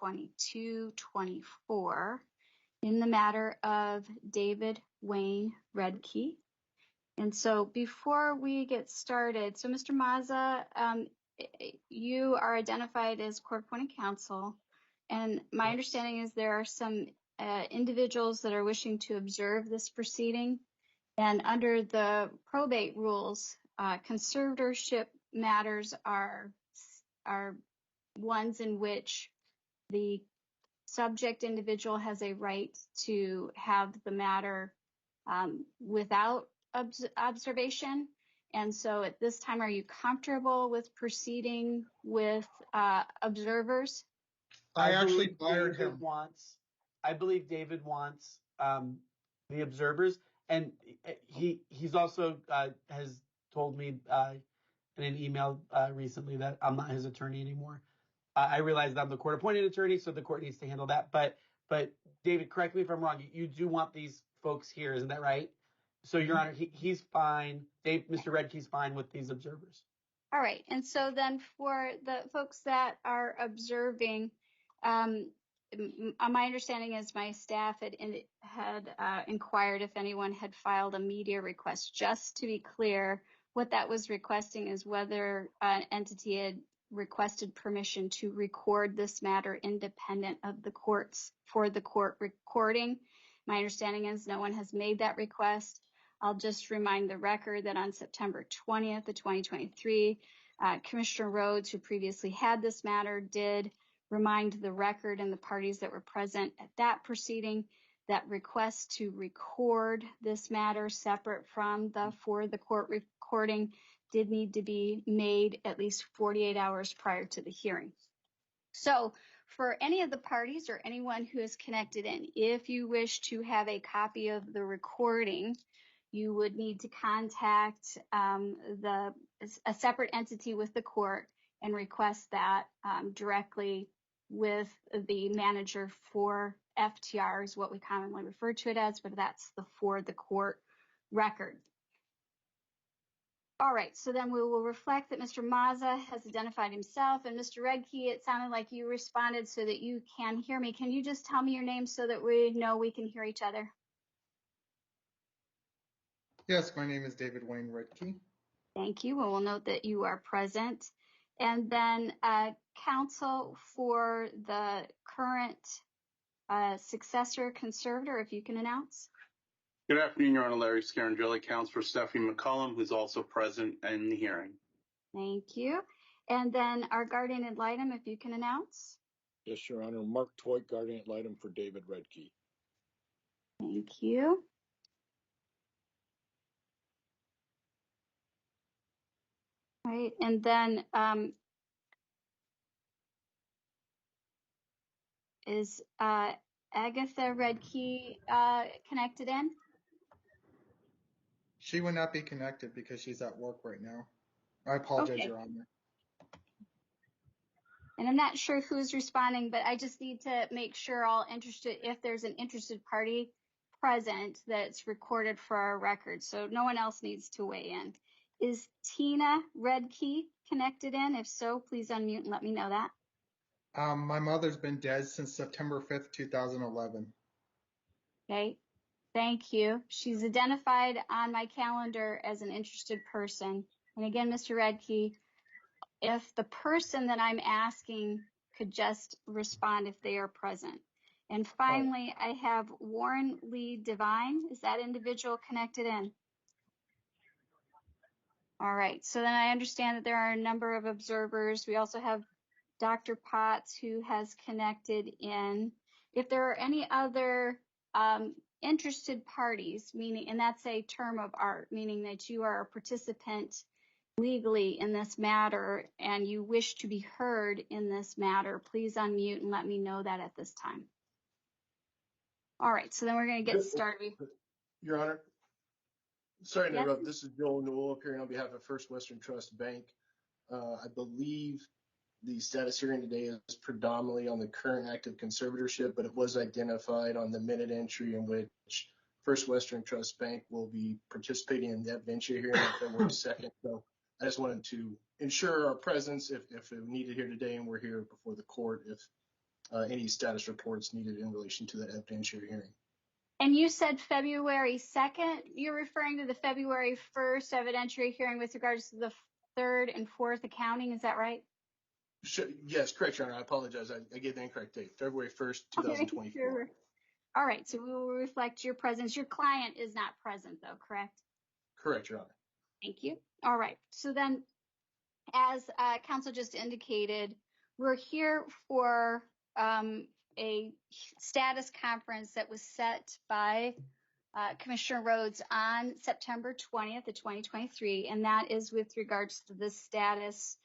2224 in the matter of David Wayne Redke. And so before we get started, so Mr. Mazza, you are identified as court-appointed counsel, and my understanding is there are some individuals that are wishing to observe this proceeding, and under the probate rules, conservatorship matters are ones in which the subject individual has a right to have the matter without observation. And so at this time, are you comfortable with proceeding with observers? I actually fired him. I believe David wants the observers, and he's also has told me in an email recently that I'm not his attorney anymore. I realize that I'm the court-appointed attorney, so the court needs to handle that. But David, correct me if I'm wrong. You do want these folks here, isn't that right? So, Your Honor, he's fine. Mr. Redke's fine with these observers. All right. And so then for the folks that are observing, my understanding is my staff had inquired if anyone had filed a media request. Just to be clear, what that was requesting is whether an entity had requested permission to record this matter independent of the courts for the court recording. My understanding is no one has made that request. I'll just remind the record that on September 20th of 2023, Commissioner Rhodes, who previously had this matter, did remind the record and the parties that were present at that proceeding that request to record this matter separate from the for the court recording did need to be made at least 48 hours prior to the hearing. So for any of the parties or anyone who is connected in, if you wish to have a copy of the recording, you would need to contact a separate entity with the court and request that directly with the manager for FTR is what we commonly refer to it as, but that's the for the court record. All right, so then we will reflect that Mr. Mazza has identified himself, and Mr. Redke, it sounded like you responded so that you can hear me. Can you just tell me your name so that we know we can hear each other? Yes, my name is David Wayne Redke. Thank you. Well, we'll note that you are present. And then counsel for the current successor conservator, if you can announce. Good afternoon, Your Honor. Larry Scaringelli, counsel for Stephanie McCollum, who's also present in the hearing. Thank you. And then our guardian ad litem, if you can announce. Yes, Your Honor. Mark Theut, guardian ad litem for David Redke. Thank you. All right, and then is Agatha Redke connected in? She would not be connected because she's at work right now. I apologize, Okay. Your Honor. And I'm not sure who's responding, but I just need to make sure all interested, if there's an interested party present, that's recorded for our record. So no one else needs to weigh in. Is Tina Redke connected in? If so, please unmute and let me know that. My mother's been dead since September 5th, 2011. Okay. Thank you. She's identified on my calendar as an interested person. And again, Mr. Redke, if the person that I'm asking could just respond if they are present. And finally, I have Warren Lee Devine. Is that individual connected in? All right. So then I understand that there are a number of observers. We also have Dr. Potts, who has connected in. If there are any other interested parties, meaning, and that's a term of art, meaning that you are a participant legally in this matter and you wish to be heard in this matter, please unmute and let me know that at this time. All right, so then we're going to get started. Your Honor, sorry to interrupt. This is Joel Newell appearing on behalf of First Western Trust Bank. I believe the status hearing today is predominantly on the current active conservatorship, but it was identified on the minute entry in which First Western Trust Bank will be participating in that venture hearing on February 2nd. So I just wanted to ensure our presence if needed here today, and we're here before the court if any status reports needed in relation to that evidentiary hearing. And you said February 2nd. You're referring to the February 1st evidentiary hearing with regards to the third and fourth accounting. Is that right? Yes, correct, Your Honor. I apologize. I gave the incorrect date. February 1st, 2024. Okay, sure. All right. So we will reflect your presence. Your client is not present, though, correct? Correct, Your Honor. Thank you. All right. So then, as counsel just indicated, we're here for a status conference that was set by Commissioner Rhodes on September 20th of 2023, and that is with regards to the status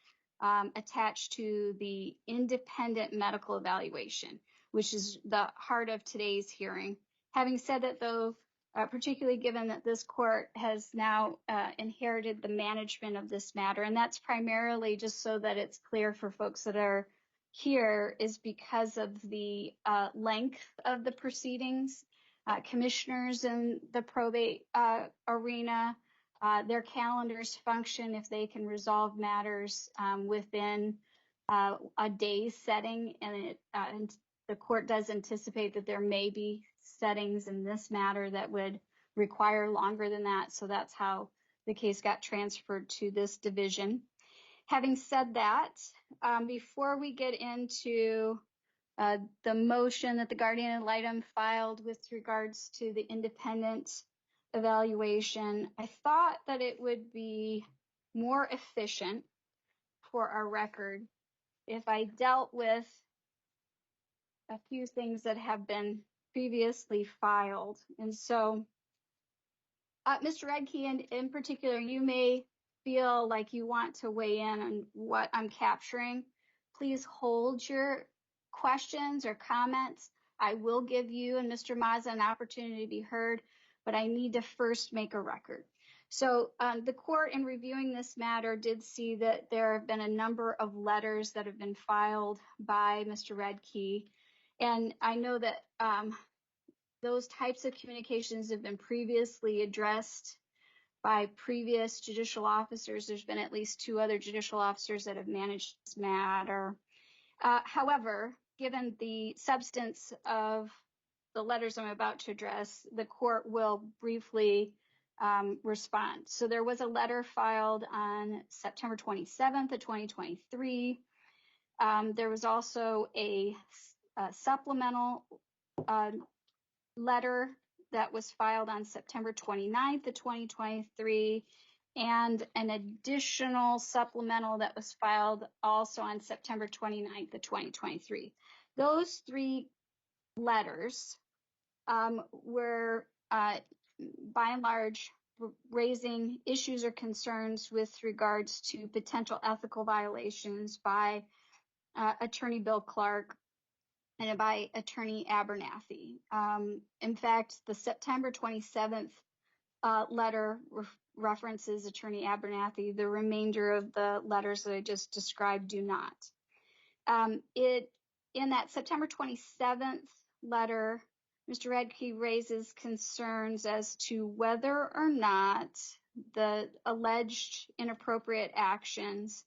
attached to the independent medical evaluation, which is the heart of today's hearing. Having said that, though, particularly given that this court has now inherited the management of this matter, and that's primarily just so that it's clear for folks that are here, is because of the length of the proceedings. Commissioners in the probate arena, their calendars function if they can resolve matters within a day's setting, and the court does anticipate that there may be settings in this matter that would require longer than that, so that's how the case got transferred to this division. Having said that, before we get into the motion that the guardian ad litem filed with regards to the independent evaluation, I thought that it would be more efficient for our record if I dealt with a few things that have been previously filed. And so, Mr. Redkey, in particular, you may feel like you want to weigh in on what I'm capturing. Please hold your questions or comments. I will give you and Mr. Mazza an opportunity to be heard, but I need to first make a record. So the court, in reviewing this matter, did see that there have been a number of letters that have been filed by Mr. Redkey. And I know that those types of communications have been previously addressed by previous judicial officers. There's been at least 2 other judicial officers that have managed this matter. However, given the substance of the letters I'm about to address, the court will briefly respond. So there was a letter filed on September 27th of 2023. There was also a supplemental letter that was filed on September 29th of 2023, and an additional supplemental that was filed also on September 29th of 2023. Those 3 letters were, by and large, raising issues or concerns with regards to potential ethical violations by Attorney Bill Clarke and by Attorney Abernathy. In fact, the September 27th letter references Attorney Abernathy. The remainder of the letters that I just described do not. In that September 27th letter, Mr. Redkey raises concerns as to whether or not the alleged inappropriate actions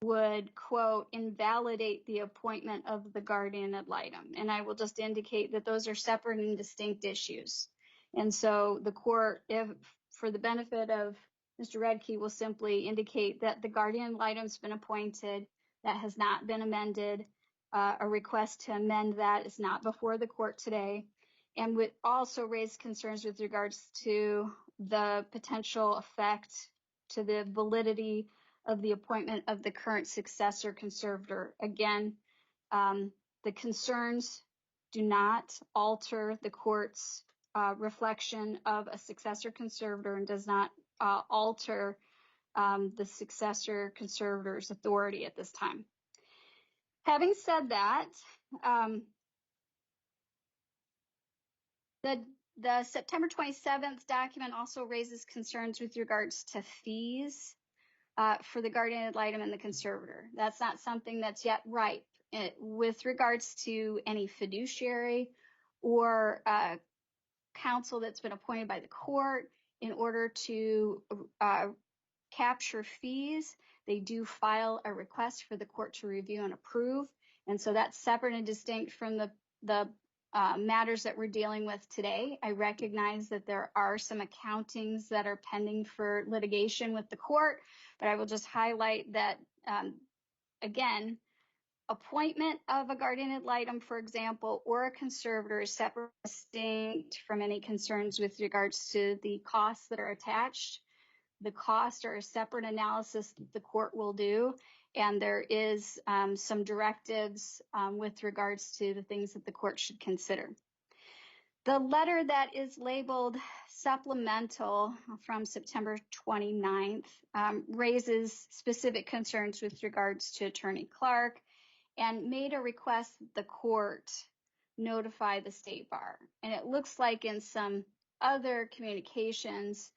would, quote, invalidate the appointment of the guardian ad litem. And I will just indicate that those are separate and distinct issues. And so the court, if for the benefit of Mr. Redkey, will simply indicate that the guardian ad litem's been appointed, that has not been amended. A request to amend that is not before the court today, and would also raise concerns with regards to the potential effect to the validity of the appointment of the current successor conservator. Again, the concerns do not alter the court's reflection of a successor conservator and does not alter the successor conservator's authority at this time. Having said that, the September 27th document also raises concerns with regards to fees for the guardian ad litem and the conservator. That's not something that's yet ripe. With regards to any fiduciary or counsel that's been appointed by the court, in order to capture fees, they do file a request for the court to review and approve. And so that's separate and distinct from the matters that we're dealing with today. I recognize that there are some accountings that are pending for litigation with the court, but I will just highlight that, again, appointment of a guardian ad litem, for example, or a conservator is separate and distinct from any concerns with regards to the costs that are attached. The costs are a separate analysis that the court will do, and there is some directives with regards to the things that the court should consider. The letter that is labeled supplemental from September 29th raises specific concerns with regards to Attorney Clarke and made a request that the court notify the state bar. And it looks like in some other communications,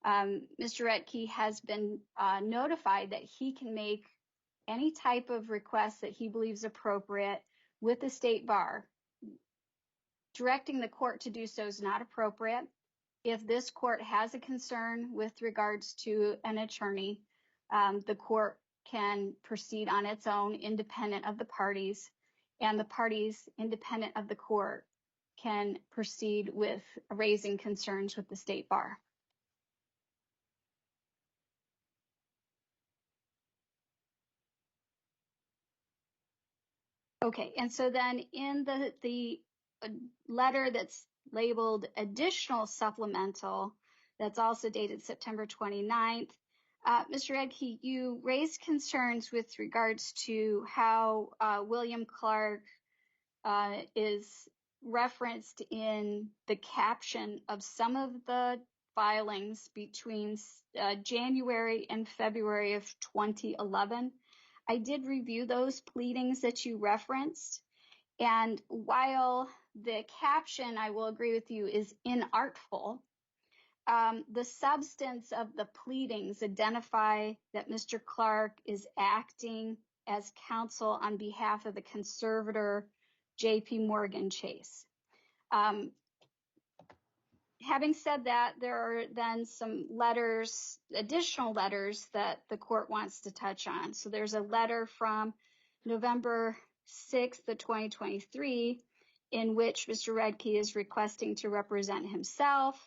Mr. Retke has been notified that he can make any type of request that he believes appropriate with the state bar. Directing the court to do so is not appropriate. If this court has a concern with regards to an attorney, the court can proceed on its own, independent of the parties, and the parties, independent of the court, can proceed with raising concerns with the state bar. Okay, and so then in the letter that's labeled additional supplemental, that's also dated September 29th, Mr. Retke, you raised concerns with regards to how William Clarke is referenced in the caption of some of the filings between January and February of 2011. I did review those pleadings that you referenced, and while the caption, I will agree with you, is inartful, the substance of the pleadings identify that Mr. Clarke is acting as counsel on behalf of the conservator, J.P. Morgan Chase. Having said that, there are then some letters, additional letters that the court wants to touch on. So there's a letter from November 6th of 2023 in which Mr. Retke is requesting to represent himself,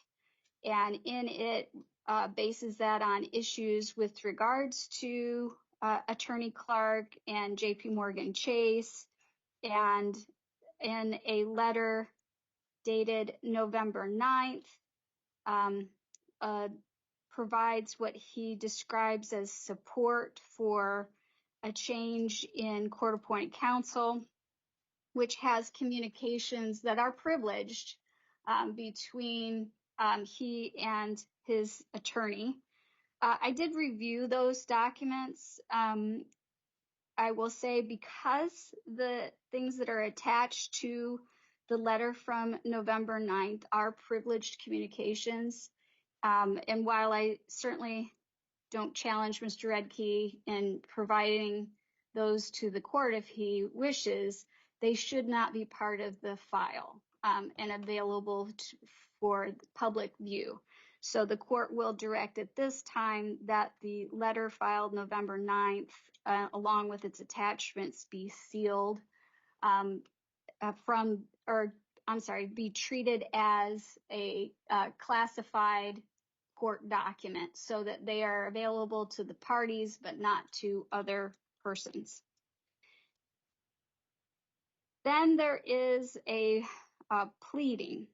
and in it bases that on issues with regards to Attorney Clarke and J.P. Morgan Chase, and in a letter dated November 9th, provides what he describes as support for a change in court-appointed counsel, which has communications that are privileged between he and his attorney. I did review those documents. I will say, because the things that are attached to the letter from November 9th are privileged communications, and while I certainly don't challenge Mr. Retke in providing those to the court if he wishes, they should not be part of the file and available for public view. So the court will direct at this time that the letter filed November 9th, along with its attachments, be sealed be treated as a classified court document so that they are available to the parties but not to other persons. Then there is a pleading.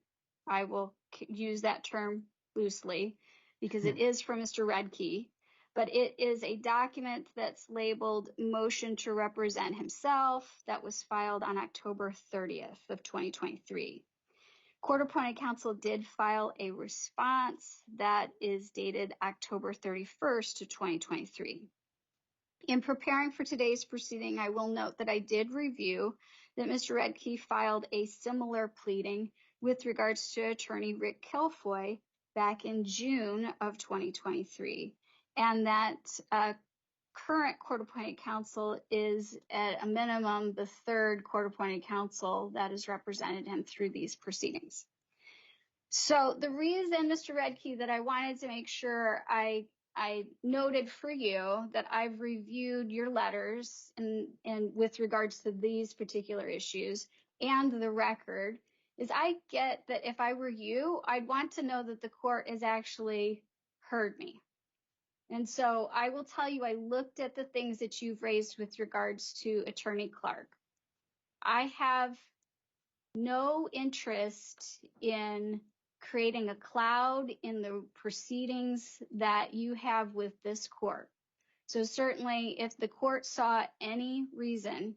I will use that term loosely because it is from Mr. Retke, but it is a document that's labeled Motion to Represent Himself that was filed on October 30th of 2023. Court-appointed counsel did file a response that is dated October 31st of 2023. In preparing for today's proceeding, I will note that I did review that Mr. Retke filed a similar pleading with regards to attorney Rick Kilfoy back in June of 2023, and that current court-appointed counsel is at a minimum the third court-appointed counsel that has represented him through these proceedings. So the reason, Mr. Retke, that I wanted to make sure I I noted for you that I've reviewed your letters and with regards to these particular issues and the record, is I get that if I were you, I'd want to know that the court has actually heard me. And so I will tell you, I looked at the things that you've raised with regards to Attorney Clarke. I have no interest in creating a cloud in the proceedings that you have with this court. So certainly if the court saw any reason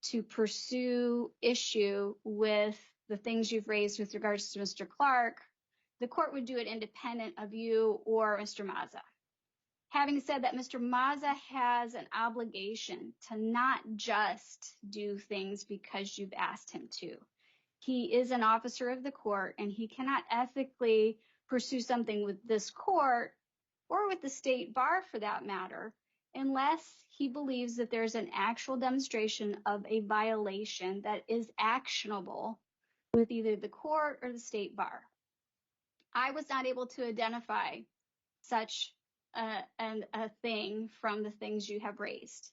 to pursue issue with the things you've raised with regards to Mr. Clarke, the court would do it independent of you or Mr. Mazza. Having said that, Mr. Mazza has an obligation to not just do things because you've asked him to. He is an officer of the court, and he cannot ethically pursue something with this court or with the state bar for that matter, unless he believes that there's an actual demonstration of a violation that is actionable with either the court or the state bar. I was not able to identify such a thing from the things you have raised.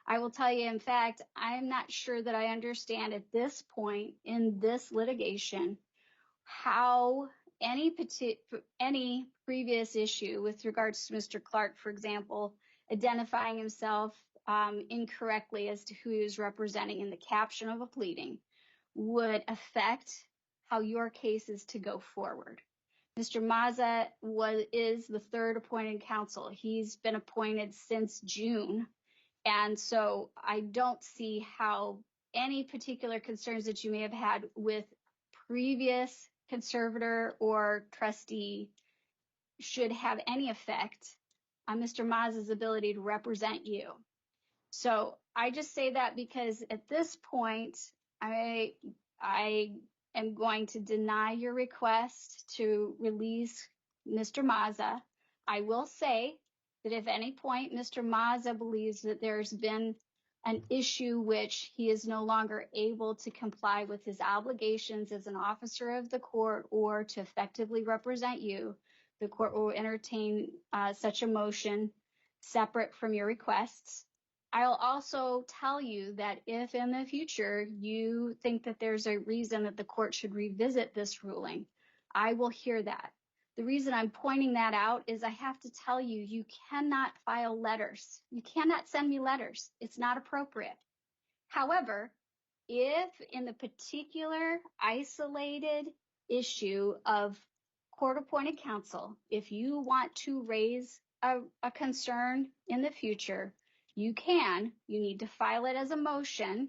I will tell you, in fact, I'm not sure that I understand at this point in this litigation how any previous issue with regards to Mr. Clarke, for example, identifying himself incorrectly as to who he was representing in the caption of a pleading would affect how your case is to go forward. Mr. Mazza is the third appointed counsel. He's been appointed since June. And so I don't see how any particular concerns that you may have had with previous conservator or trustee should have any effect on Mr. Mazza's ability to represent you. So I just say that because at this point, I am going to deny your request to release Mr. Mazza. I will say that if at any point Mr. Mazza believes that there's been an issue which he is no longer able to comply with his obligations as an officer of the court or to effectively represent you, the court will entertain such a motion separate from your requests. I'll also tell you that if in the future you think that there's a reason that the court should revisit this ruling, I will hear that. The reason I'm pointing that out is I have to tell you, you cannot file letters. You cannot send me letters. It's not appropriate. However, if in the particular isolated issue of court-appointed counsel, if you want to raise a concern in the future, you need to file it as a motion.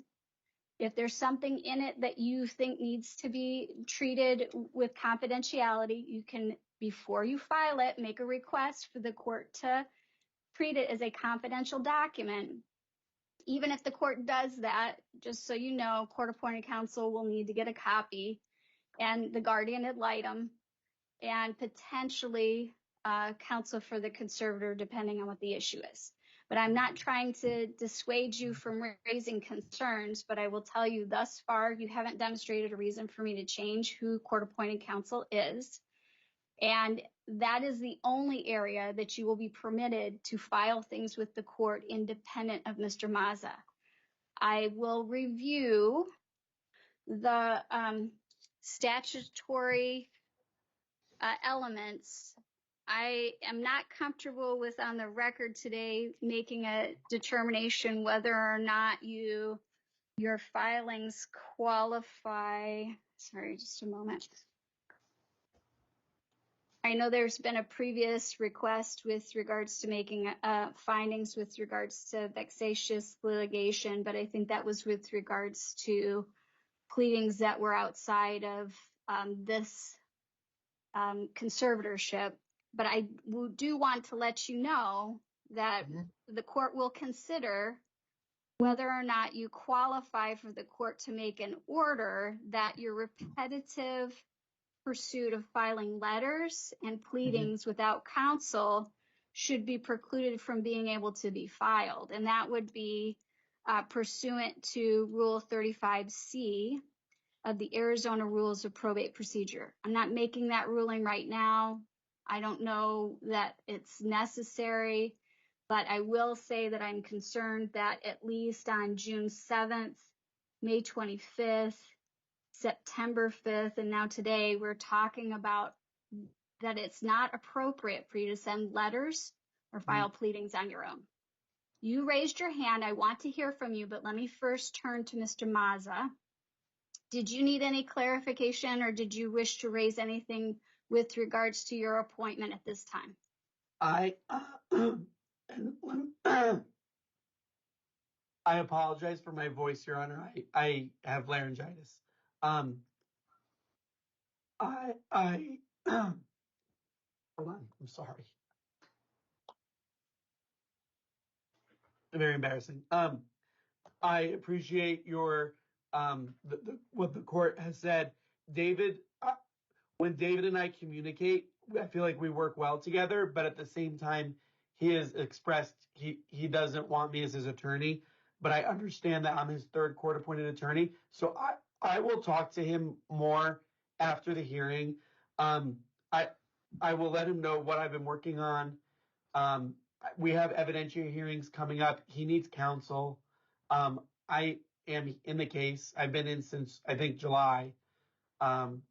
If there's something in it that you think needs to be treated with confidentiality, you can, before you file it, make a request for the court to treat it as a confidential document. Even if the court does that, just so you know, court-appointed counsel will need to get a copy and the guardian ad litem and potentially counsel for the conservator, depending on what the issue is. But I'm not trying to dissuade you from raising concerns, but I will tell you thus far, you haven't demonstrated a reason for me to change who court-appointed counsel is. And that is the only area that you will be permitted to file things with the court independent of Mr. Mazza. I will review the statutory elements. I am not comfortable with on the record today making a determination whether or not your filings qualify. Sorry, just a moment. I know there's been a previous request with regards to making findings with regards to vexatious litigation, but I think that was with regards to pleadings that were outside of this conservatorship. But I do want to let you know that the court will consider whether or not you qualify for the court to make an order that your repetitive pursuit of filing letters and pleadings without counsel should be precluded from being able to be filed. And that would be pursuant to Rule 35C of the Arizona Rules of Probate Procedure. I'm not making that ruling right now. I don't know that it's necessary, but I will say that I'm concerned that at least on June 7th, May 25th, September 5th, and now today, we're talking about that it's not appropriate for you to send letters or file pleadings on your own. You raised your hand. I want to hear from you, but let me first turn to Mr. Mazza. Did you need any clarification or did you wish to raise anything with regards to your appointment at this time? I apologize for my voice, Your Honor. I have laryngitis. Hold on, I'm sorry. Very embarrassing. I appreciate your what the court has said. David, when David and I communicate, I feel like we work well together, but at the same time, he has expressed he doesn't want me as his attorney, but I understand that I'm his third court-appointed attorney. So I will talk to him more after the hearing. I will let him know what I've been working on. We have evidentiary hearings coming up. He needs counsel. I am in the case. I've been in since, I think, July. And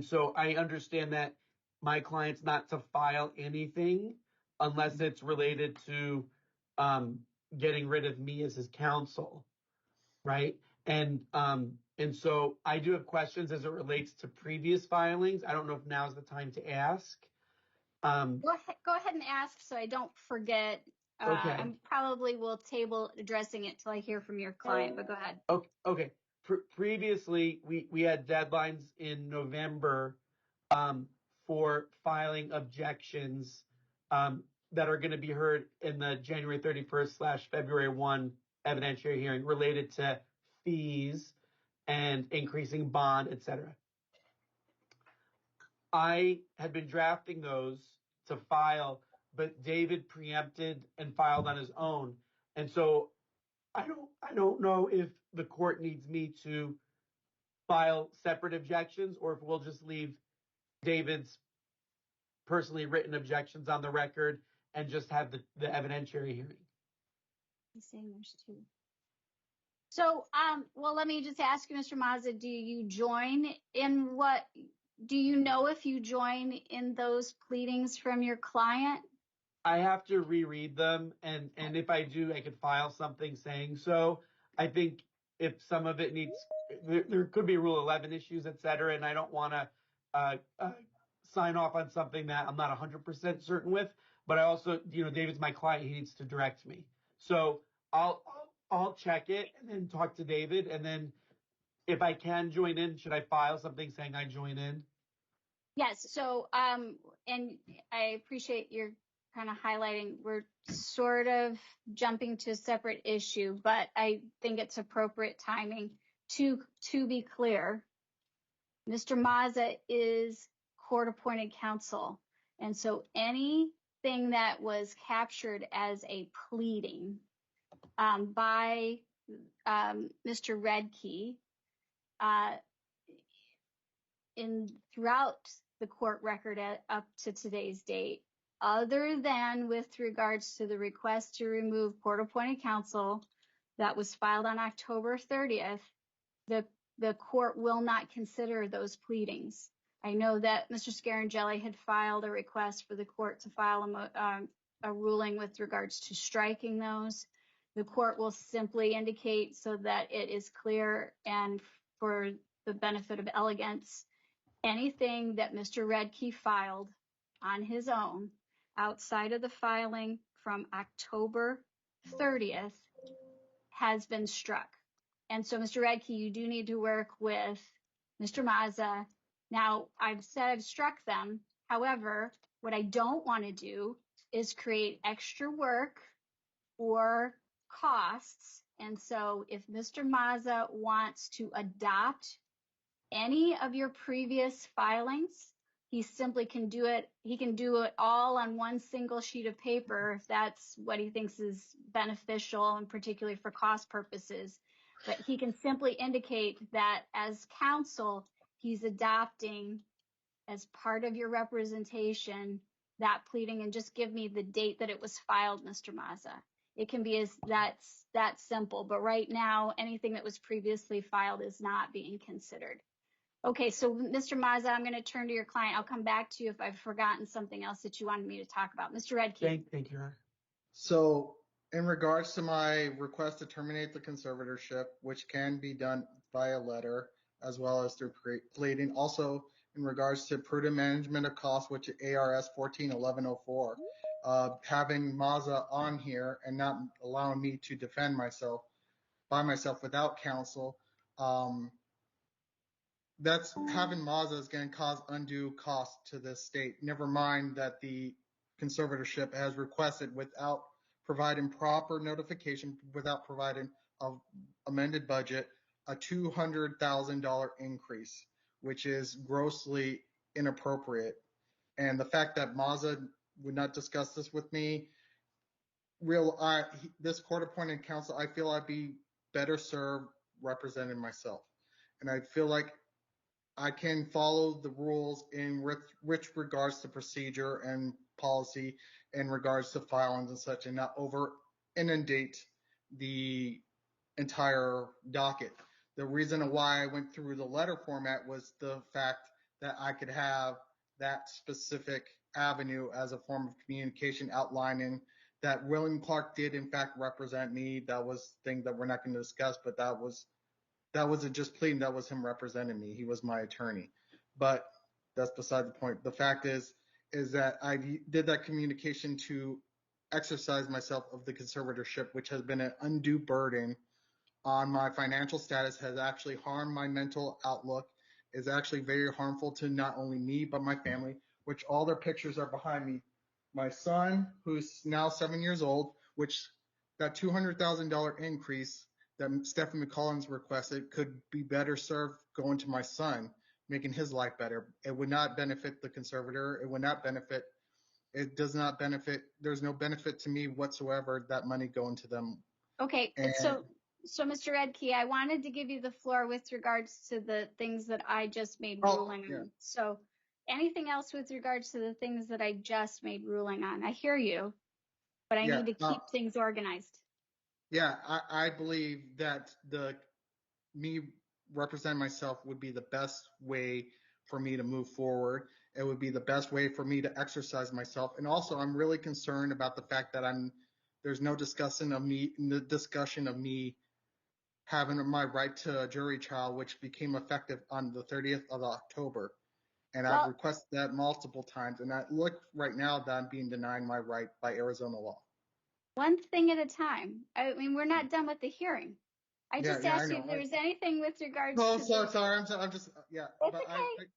so I understand that my client's not to file anything unless it's related to getting rid of me as his counsel, right? And so I do have questions as it relates to previous filings. I don't know if now's the time to ask. Go ahead and ask so I don't forget. Okay. I probably will table addressing it till I hear from your client, but go ahead. Okay. Previously, we had deadlines in November for filing objections that are going to be heard in the January 31st / February 1 evidentiary hearing related to fees and increasing bond, et cetera. I had been drafting those to file, but David preempted and filed on his own. And so I don't know if the court needs me to file separate objections or if we'll just leave David's personally written objections on the record and just have the evidentiary hearing. He's saying there's two. So, well, let me just ask you, Mr. Mazza, do you know if you join in those pleadings from your client? I have to reread them, and if I do, I could file something saying so. I think if some of it needs, there could be Rule 11 issues, et cetera, and I don't want to sign off on something that I'm not 100% certain with. But I also, David's my client; he needs to direct me. So I'll check it and then talk to David, and then if I can join in, should I file something saying I join in? Yes. So, and I appreciate your kind of highlighting. We're sort of jumping to a separate issue, but I think it's appropriate timing to be clear. Mr. Mazza is court-appointed counsel, and so anything that was captured as a pleading by Mr. Redkey throughout the court record up to today's date, other than with regards to the request to remove court-appointed counsel that was filed on October 30th, the court will not consider those pleadings. I know that Mr. Scaringelli had filed a request for the court to file a ruling with regards to striking those. The court will simply indicate so that it is clear and for the benefit of elegance, anything that Mr. Redkey filed on his own outside of the filing from October 30th has been struck. And so, Mr. Redkey, you do need to work with Mr. Mazza. Now, I've said I've struck them. However, what I don't want to do is create extra work or costs. And so if Mr. Mazza wants to adopt any of your previous filings, he simply can do it. He can do it all on one single sheet of paper if that's what he thinks is beneficial, and particularly for cost purposes. But he can simply indicate that as counsel, he's adopting as part of your representation, that pleading, and just give me the date that it was filed, Mr. Mazza. It can be that simple, but right now, anything that was previously filed is not being considered. Okay, so Mr. Mazza, I'm going to turn to your client. I'll come back to you if I've forgotten something else that you wanted me to talk about. Mr. Redkey. Thank you, Your Honor. So in regards to my request to terminate the conservatorship, which can be done via letter as well as through pleading, also in regards to prudent management of costs, which A.R.S. 141104, having Mazza on here and not allowing me to defend myself by myself without counsel, that's having Mazza is going to cause undue cost to this state. Never mind that the conservatorship has requested without providing proper notification, without providing an amended budget, a $200,000 increase, which is grossly inappropriate. And the fact that Mazza would not discuss this with me, this court-appointed counsel, I feel I'd be better served representing myself. And I feel like I can follow the rules in which regards to procedure and policy in regards to filings and such, and not over inundate the entire docket. The reason why I went through the letter format was the fact that I could have that specific avenue as a form of communication outlining that William Clarke did in fact represent me. That was things that we're not going to discuss, but that wasn't just pleading, that was him representing me. He was my attorney. But that's beside the point. The fact is that I did that communication to exercise myself of the conservatorship, which has been an undue burden on my financial status, has actually harmed my mental outlook, is actually very harmful to not only me, but my family, which all their pictures are behind me. My son, who's now 7 years old, which that $200,000 increase that Stephen McCollum's requested could be better served going to my son, making his life better. It would not benefit the conservator. It does not benefit. There's no benefit to me whatsoever, that money going to them. Okay, so Mr. Redkey, I wanted to give you the floor with regards to the things that I just made ruling on. So anything else with regards to the things that I just made ruling on? I hear you, but I need to keep things organized. Yeah, I believe that me represent myself would be the best way for me to move forward. It would be the best way for me to exercise myself. And also, I'm really concerned about the fact that there's no discussion of me having my right to a jury trial, which became effective on the 30th of October. And I've requested that multiple times. And I look right now that I'm being denied my right by Arizona law. One thing at a time. I mean, we're not done with the hearing. I just asked you if there was anything with regards to. Sorry. I'm just. It's okay.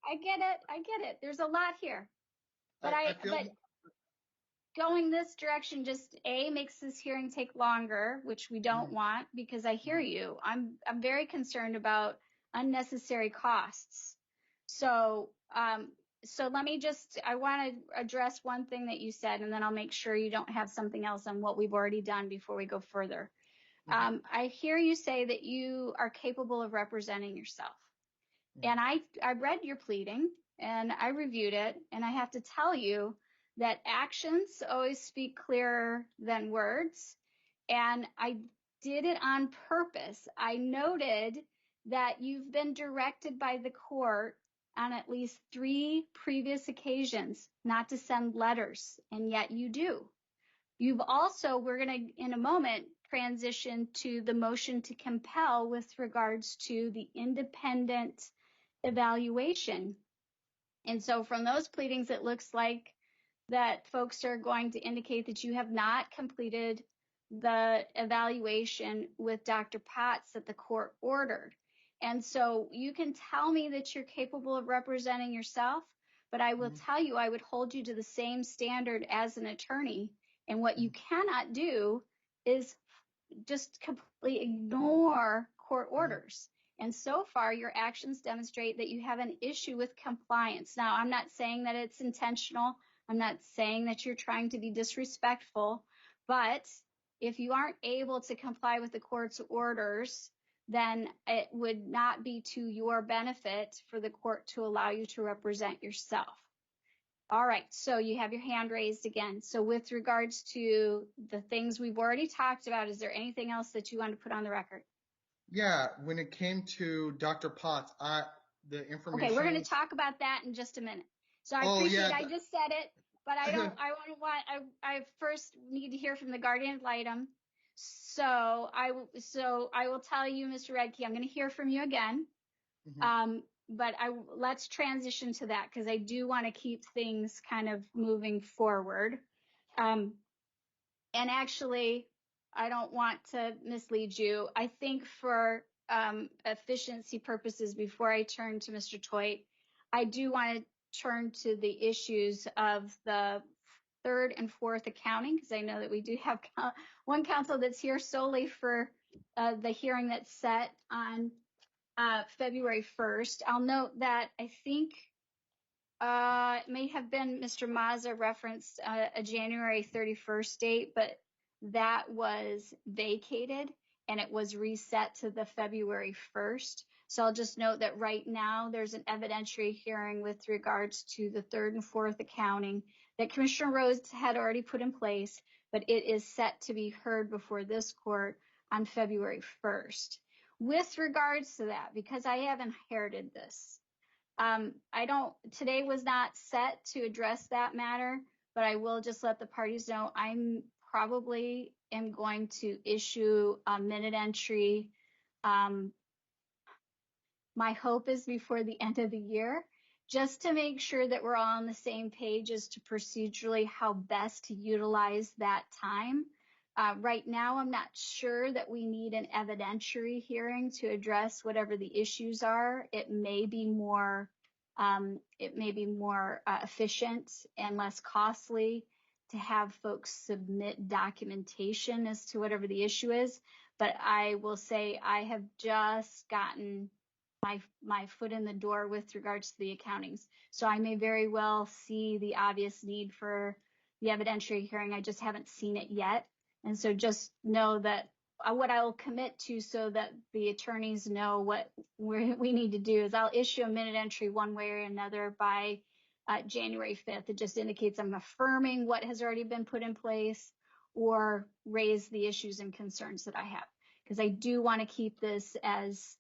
I get it. There's a lot here. But but going this direction just makes this hearing take longer, which we don't want, because I hear you. I'm very concerned about unnecessary costs. So let me I want to address one thing that you said, and then I'll make sure you don't have something else on what we've already done before we go further. I hear you say that you are capable of representing yourself. And I read your pleading and I reviewed it, and I have to tell you that actions always speak clearer than words. And I did it on purpose. I noted that you've been directed by the court on at least 3 previous occasions not to send letters, and yet you do. You've also, we're going to, in a moment, transition to the motion to compel with regards to the independent evaluation. And so from those pleadings, it looks like that folks are going to indicate that you have not completed the evaluation with Dr. Potts that the court ordered. And so you can tell me that you're capable of representing yourself, but I will tell you, I would hold you to the same standard as an attorney. And what you cannot do is just completely ignore court orders. And so far, your actions demonstrate that you have an issue with compliance. Now, I'm not saying that it's intentional. I'm not saying that you're trying to be disrespectful. But if you aren't able to comply with the court's orders, then it would not be to your benefit for the court to allow you to represent yourself. All right, so you have your hand raised again. So with regards to the things we've already talked about, is there anything else that you want to put on the record? Yeah, when it came to Dr. Potts, the information. Okay, we're going to talk about that in just a minute. So I appreciate I just said it, but I first need to hear from the guardian ad litem. So I will tell you, Mr. Redkey, I'm going to hear from you again. Mm-hmm. But let's transition to that because I do want to keep things kind of moving forward. And actually, I don't want to mislead you. I think for efficiency purposes, before I turn to Mr. Theut, I do want to turn to the issues of the third and fourth accounting, because I know that we do have one counsel that's here solely for the hearing that's set on February 1st. I'll note that I think it may have been Mr. Mazza referenced a January 31st date, but that was vacated and it was reset to the February 1st. So I'll just note that right now there's an evidentiary hearing with regards to the third and fourth accounting that Commissioner Rhodes had already put in place, but it is set to be heard before this court on February 1st. With regards to that, because I have inherited this, today was not set to address that matter, but I will just let the parties know I'm probably am going to issue a minute entry. My hope is before the end of the year, just to make sure that we're all on the same page as to procedurally how best to utilize that time. Right now, I'm not sure that we need an evidentiary hearing to address whatever the issues are. It may be more efficient and less costly to have folks submit documentation as to whatever the issue is. But I will say I have just gotten my foot in the door with regards to the accountings. So I may very well see the obvious need for the evidentiary hearing. I just haven't seen it yet. And so just know that what I will commit to so that the attorneys know what we need to do is I'll issue a minute entry one way or another by January 5th. It just indicates I'm affirming what has already been put in place or raise the issues and concerns that I have. Because I do want to keep this as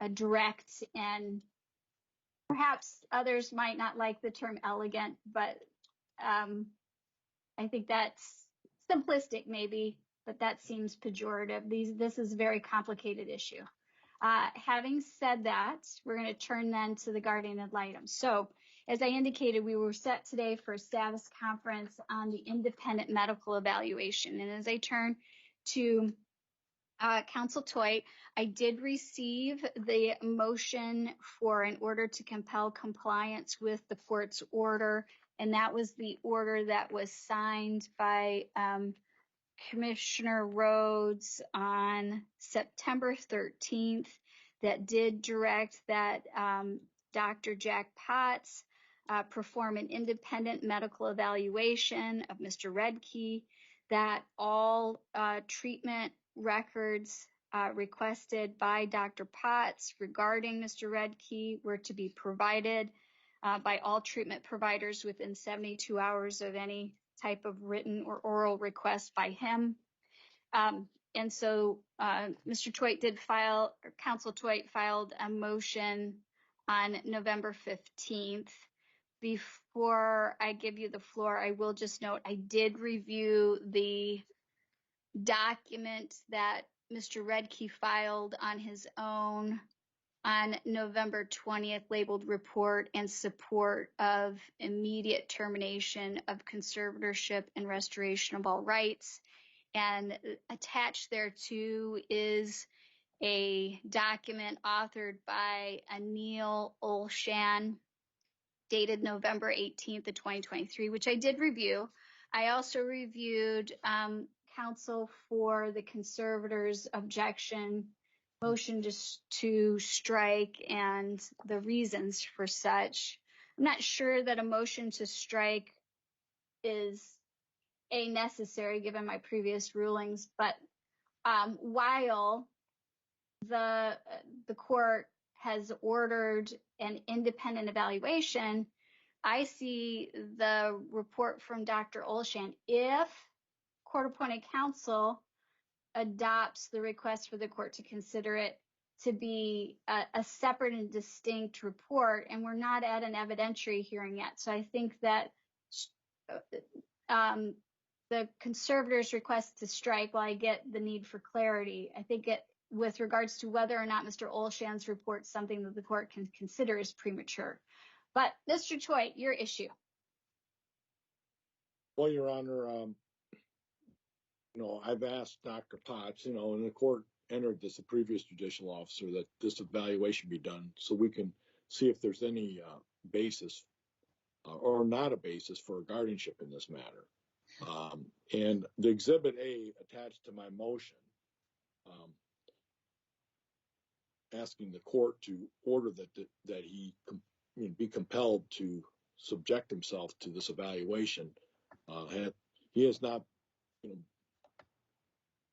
a direct, and perhaps others might not like the term elegant, but I think that's simplistic maybe, but that seems pejorative. This is a very complicated issue. Having said that, we're going to turn then to the guardian ad litem. So as I indicated, we were set today for a status conference on the independent medical evaluation. And as I turn to Counsel Theut, I did receive the motion for an order to compel compliance with the court's order, and that was the order that was signed by Commissioner Rhodes on September 13th that did direct that Dr. Jack Potts perform an independent medical evaluation of Mr. Redkey, that all treatment records requested by Dr. Potts regarding Mr. Redkey were to be provided by all treatment providers within 72 hours of any type of written or oral request by him. And so Mr. Theut did file, or Counsel Theut filed a motion on November 15th. Before I give you the floor, I will just note I did review the document that Mr. Redkey filed on his own on November 20th, labeled report in support of immediate termination of conservatorship and restoration of all rights. And attached thereto is a document authored by Anil Olshan, dated November 18th of 2023, which I did review. I also reviewed counsel for the conservator's objection, motion to strike, and the reasons for such. I'm not sure that a motion to strike is necessary given my previous rulings, but while the court has ordered an independent evaluation, I see the report from Dr. Olshan. If court-appointed counsel adopts the request for the court to consider it to be a separate and distinct report, and we're not at an evidentiary hearing yet. So I think that the conservator's request to strike, while I get the need for clarity, I think it, with regards to whether or not Mr. Olshan's report is something that the court can consider is premature. But Mr. Theut, your issue. Well, Your Honor, I've asked Dr. Potts, and the court entered this, the previous judicial officer, that this evaluation be done so we can see if there's any basis or not a basis for a guardianship in this matter. And the Exhibit A attached to my motion asking the court to order that he be compelled to subject himself to this evaluation. He has not,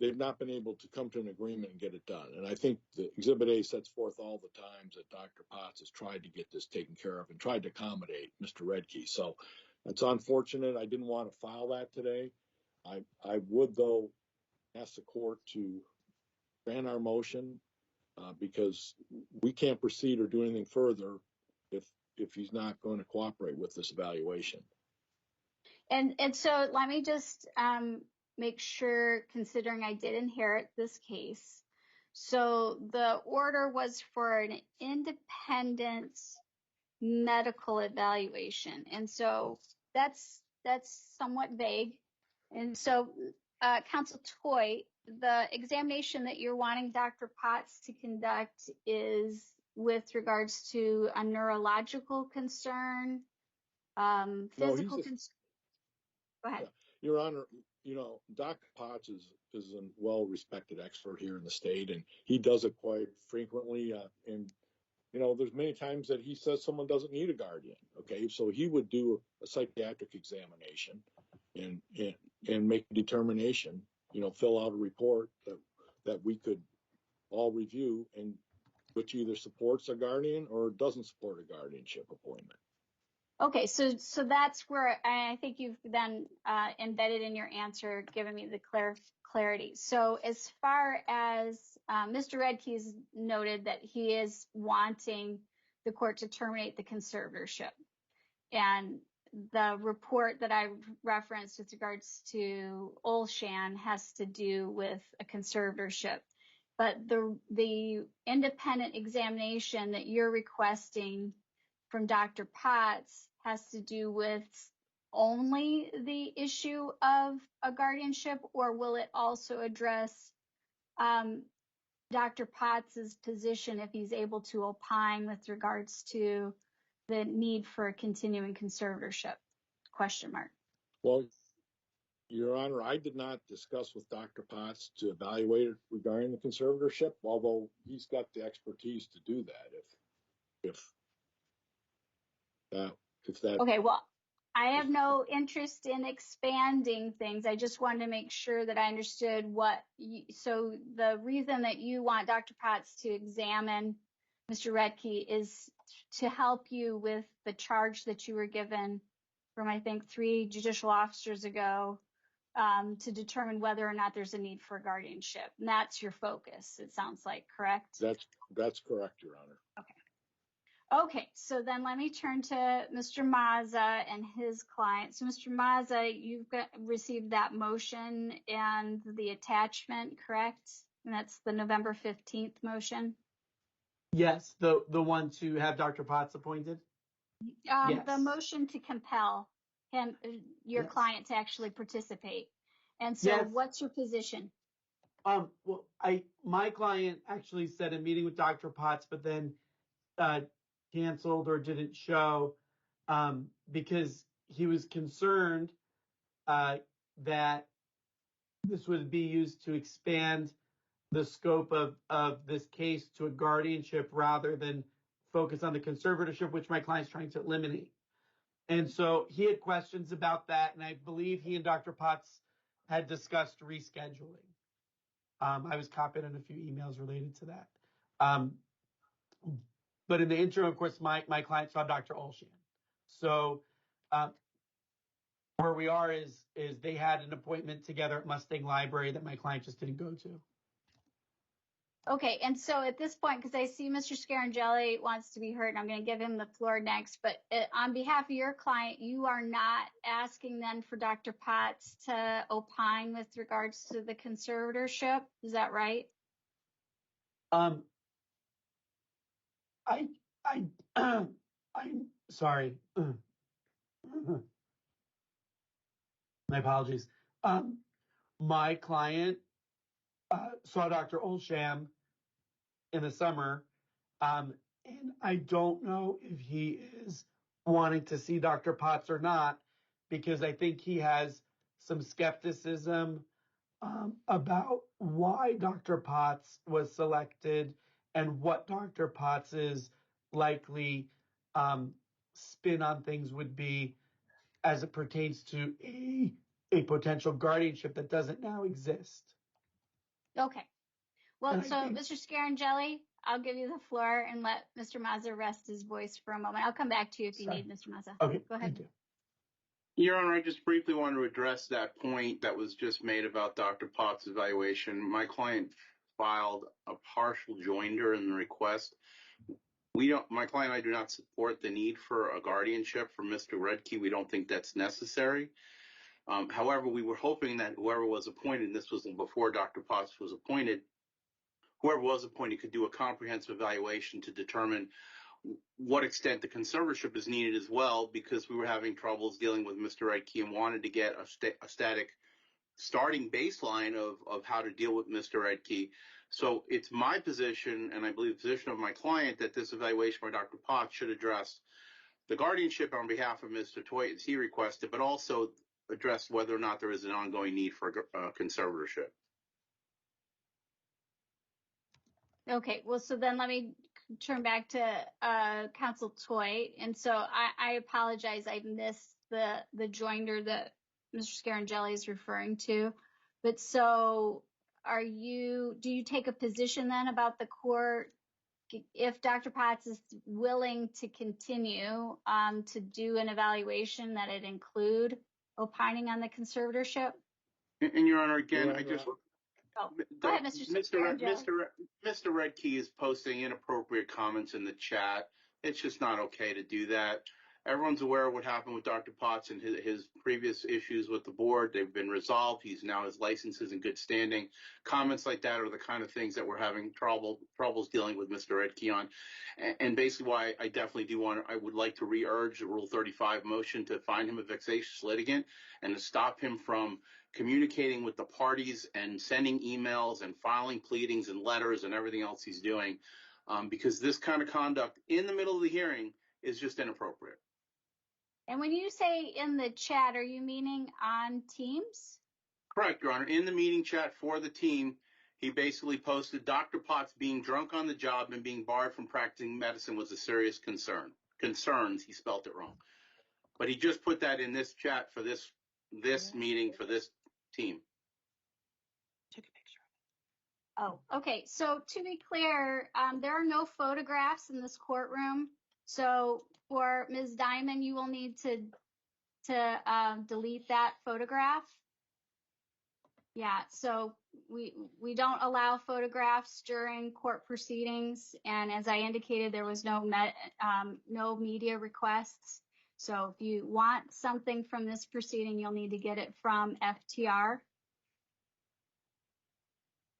they've not been able to come to an agreement and get it done. And I think the Exhibit A sets forth all the times that Dr. Potts has tried to get this taken care of and tried to accommodate Mr. Redkey. So it's unfortunate. I didn't want to file that today. I would, though, ask the court to grant our motion because we can't proceed or do anything further if he's not going to cooperate with this evaluation. And so let me just make sure, considering I did inherit this case. So the order was for an independent medical evaluation. And so that's somewhat vague. And so, Counsel Theut, the examination that you're wanting Dr. Potts to conduct is with regards to a neurological concern, physical concern. Go ahead. Yeah. Your Honor, Dr. Potts is a well-respected expert here in the state, and he does it quite frequently. And there's many times that he says someone doesn't need a guardian. Okay, so he would do a psychiatric examination and make a determination. Fill out a report that we could all review, and which either supports a guardian or doesn't support a guardianship appointment. Okay, so that's where I think you've then embedded in your answer, given me the clarity. So as far as Mr. Redkey's noted that he is wanting the court to terminate the conservatorship, and the report that I referenced with regards to Olshan has to do with a conservatorship. But the independent examination that you're requesting from Dr. Potts has to do with only the issue of a guardianship, or will it also address Dr. Potts's position if he's able to opine with regards to the need for a continuing conservatorship? Question mark. Well, Your Honor, I did not discuss with Dr. Potts to evaluate it regarding the conservatorship, although he's got the expertise to do that. If that. Okay, well, I have no interest in expanding things. I just wanted to make sure that I understood so the reason that you want Dr. Potts to examine Mr. Redkey is to help you with the charge that you were given from, I think, 3 judicial officers ago to determine whether or not there's a need for guardianship. And that's your focus, it sounds like, correct? That's correct, Your Honor. Okay, so then let me turn to Mr. Mazza and his client. So, Mr. Mazza, you've received that motion and the attachment, correct? And that's the November 15th motion? Yes, the one to have Dr. Potts appointed? Yes. The motion to compel your client to actually participate. And so what's your position? Well, my client actually said a meeting with Dr. Potts, but then canceled or didn't show because he was concerned that this would be used to expand the scope of this case to a guardianship rather than focus on the conservatorship, which my client's trying to eliminate. And so he had questions about that, and I believe he and Dr. Potts had discussed rescheduling. I was copied on a few emails related to that. But in the interim, of course, my client saw Dr. Olsham. So where we are is they had an appointment together at Mustang Library that my client just didn't go to. Okay, and so at this point, because I see Mr. Scaringelli wants to be heard, and I'm going to give him the floor next, but on behalf of your client, you are not asking then for Dr. Potts to opine with regards to the conservatorship, is that right? I'm sorry. My apologies. My client saw Dr. Olsham in the summer, and I don't know if he is wanting to see Dr. Potts or not, because I think he has some skepticism about why Dr. Potts was selected and what Dr. Potts's likely spin on things would be as it pertains to a potential guardianship that doesn't now exist. Okay. Well, And so Mr. Scaringelli, I'll give you the floor and let Mr. Mazza rest his voice for a moment. I'll come back to you if you need, Mr. Mazza. Okay, go ahead. thank you. Your Honor, I just briefly want to address that point that was just made about Dr. Potts' evaluation. My client filed a partial joinder in the request. My client and I do not support the need for a guardianship for Mr. Redke. We don't think that's necessary. However, we were hoping that whoever was appointed, and this was before Dr. Potts was appointed, whoever was appointed could do a comprehensive evaluation to determine what extent the conservatorship is needed as well, because we were having troubles dealing with Mr. Redke and wanted to get a static starting baseline of how to deal with Mr. Redke. So it's my position, and I believe the position of my client, that this evaluation by Dr. Potts should address the guardianship on behalf of Mr. Theut, as he requested, but also address whether or not there is an ongoing need for a conservatorship. Okay, well, so then let me turn back to Counsel Theut. And so I apologize, I missed the joinder that Mr. Scaringelli is referring to. But so do you take a position then about the court, if Dr. Potts is willing to continue to do an evaluation, that it include opining on the conservatorship? And Your Honor, again, Go ahead, Mr. Mr. Redke is posting inappropriate comments in the chat. It's just not okay to do that. Everyone's aware of what happened with Dr. Potts and his previous issues with the board. They've been resolved. His license is in good standing. Comments like that are the kind of things that we're having troubles dealing with Mr. Redke on. And basically why I would like to re-urge the Rule 35 motion to find him a vexatious litigant and to stop him from communicating with the parties and sending emails and filing pleadings and letters and everything else he's doing, because this kind of conduct in the middle of the hearing is just inappropriate. And when you say in the chat, are you meaning on Teams? Correct, Your Honor. In the meeting chat for the team, he basically posted Dr. Potts being drunk on the job and being barred from practicing medicine was a serious concern. Concerns, he spelt it wrong. But he just put that in this chat for this meeting for this team. Took a picture of it. Oh, okay. So to be clear, there are no photographs in this courtroom. So for Ms. Diamond, you will need to delete that photograph. Yeah, so we don't allow photographs during court proceedings, and as I indicated, there was no media requests. So if you want something from this proceeding, you'll need to get it from FTR.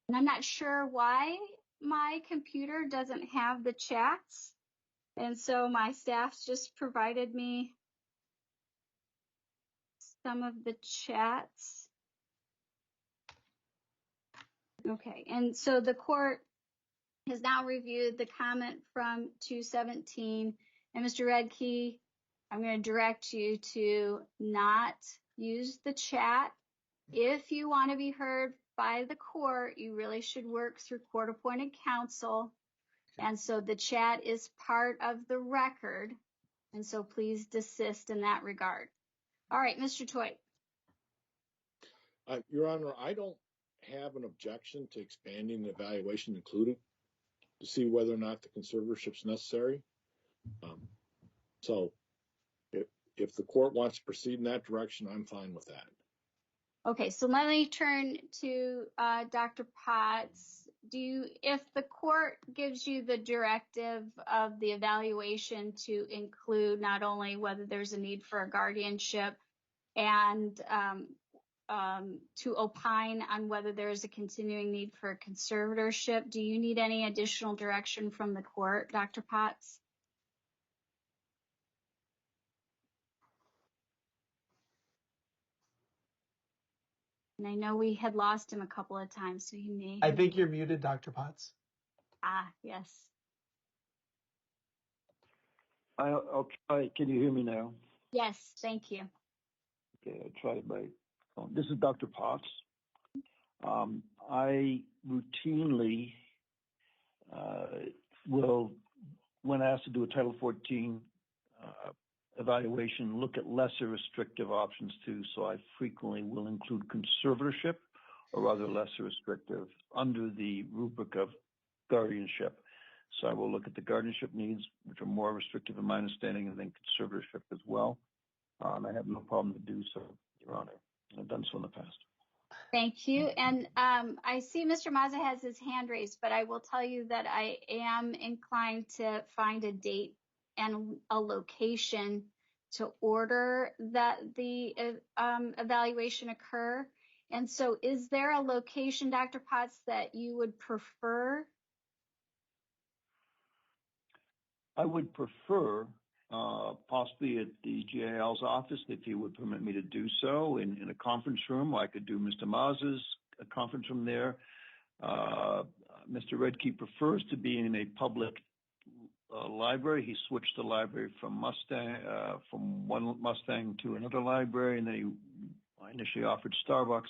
And I'm not sure why my computer doesn't have the chats, and so my staff's just provided me some of the chats. Okay, and so the court has now reviewed the comment from 217. And Mr. Redke, I'm going to direct you to not use the chat. If you want to be heard by the court, you really should work through court-appointed counsel. And so the chat is part of the record. And so please desist in that regard. All right, Mr. Theut. Your Honor, I don't have an objection to expanding the evaluation included. to see whether or not the conservatorship's necessary. So if the court wants to proceed in that direction, I'm fine with that. Okay, so let me turn to Dr. Potts. If the court gives you the directive of the evaluation to include not only whether there's a need for a guardianship and to opine on whether there's a continuing need for a conservatorship, do you need any additional direction from the court, Dr. Potts? And I know we had lost him a couple of times, so he may. I think you're muted, Dr. Potts. Yes. I'll try. Can you hear me now? Yes, thank you. Okay, I tried my phone. This is Dr. Potts. I routinely will, when asked to do a Title 14 evaluation, look at lesser restrictive options too. So I frequently will include conservatorship, or rather lesser restrictive, under the rubric of guardianship. So I will look at the guardianship needs, which are more restrictive in my understanding, and then conservatorship as well. And I have no problem to do so, Your Honor. I've done so in the past. Thank you. And I see Mr. Mazza has his hand raised, but I will tell you that I am inclined to find a date and a location to order that the evaluation occur. And so is there a location, Dr. Potts, that you would prefer? I would prefer possibly at the GAL's office, if he would permit me to do so, in a conference room. I could do Mr. Mazza's conference room there. Mr. Redkey prefers to be in a public library. He switched the library from one Mustang to another library, and then I initially offered Starbucks.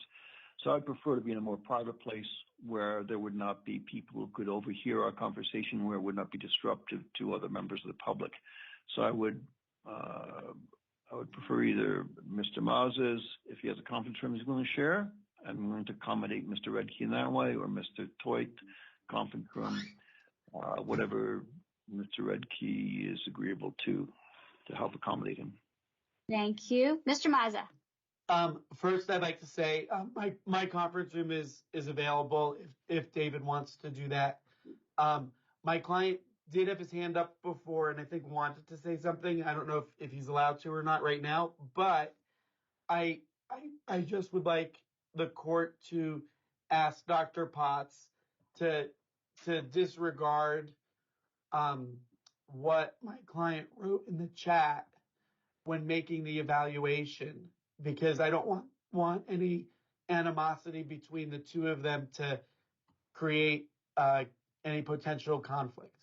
So I'd prefer to be in a more private place where there would not be people who could overhear our conversation, where it would not be disruptive to other members of the public. So I would prefer either Mr. Mazza's, if he has a conference room he's willing to share, I'm willing to accommodate Mr. Redkey in that way, or Mr. Theut conference room, whatever Mr. Redkey is agreeable to help accommodate him. Thank you. Mr. Mazza. First, I'd like to say my conference room is available if David wants to do that. My client did have his hand up before and I think wanted to say something. I don't know if he's allowed to or not right now, but I just would like the court to ask Dr. Potts to disregard what my client wrote in the chat when making the evaluation, because I don't want any animosity between the two of them to create any potential conflict.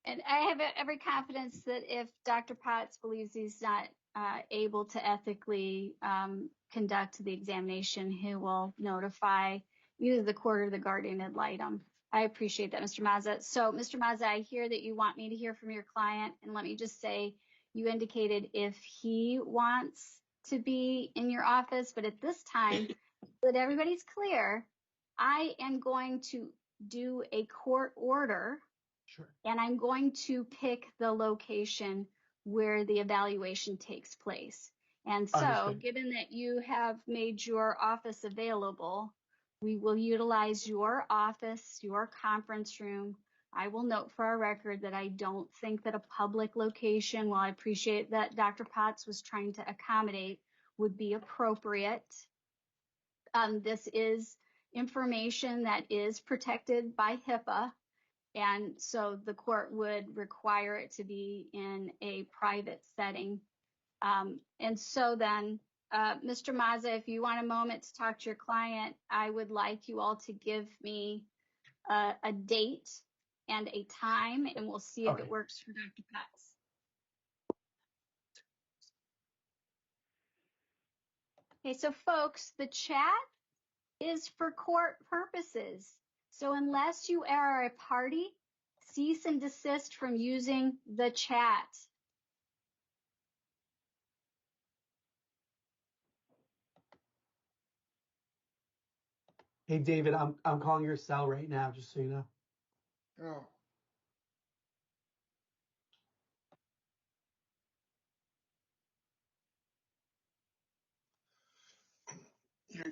And I have every confidence that if Dr. Potts believes he's not able to ethically conduct the examination, he will notify either the court or the guardian ad litem. I appreciate that, Mr. Mazza. So, Mr. Mazza, I hear that you want me to hear from your client. And let me just say, you indicated if he wants to be in your office, but at this time, that everybody's clear, I am going to do a court order. Sure. And I'm going to pick the location where the evaluation takes place. And so, Understood. Given that you have made your office available, we will utilize your office, your conference room. I will note for our record that I don't think that a public location, while I appreciate that Dr. Potts was trying to accommodate, would be appropriate. This is information that is protected by HIPAA. And so the court would require it to be in a private setting. And so then, Mr. Mazza, if you want a moment to talk to your client, I would like you all to give me a date and a time, and we'll see if it works for Dr. Potts. Okay, so folks, the chat is for court purposes. So unless you are a party, cease and desist from using the chat. Hey, David, I'm calling your cell right now, just so you know. Oh,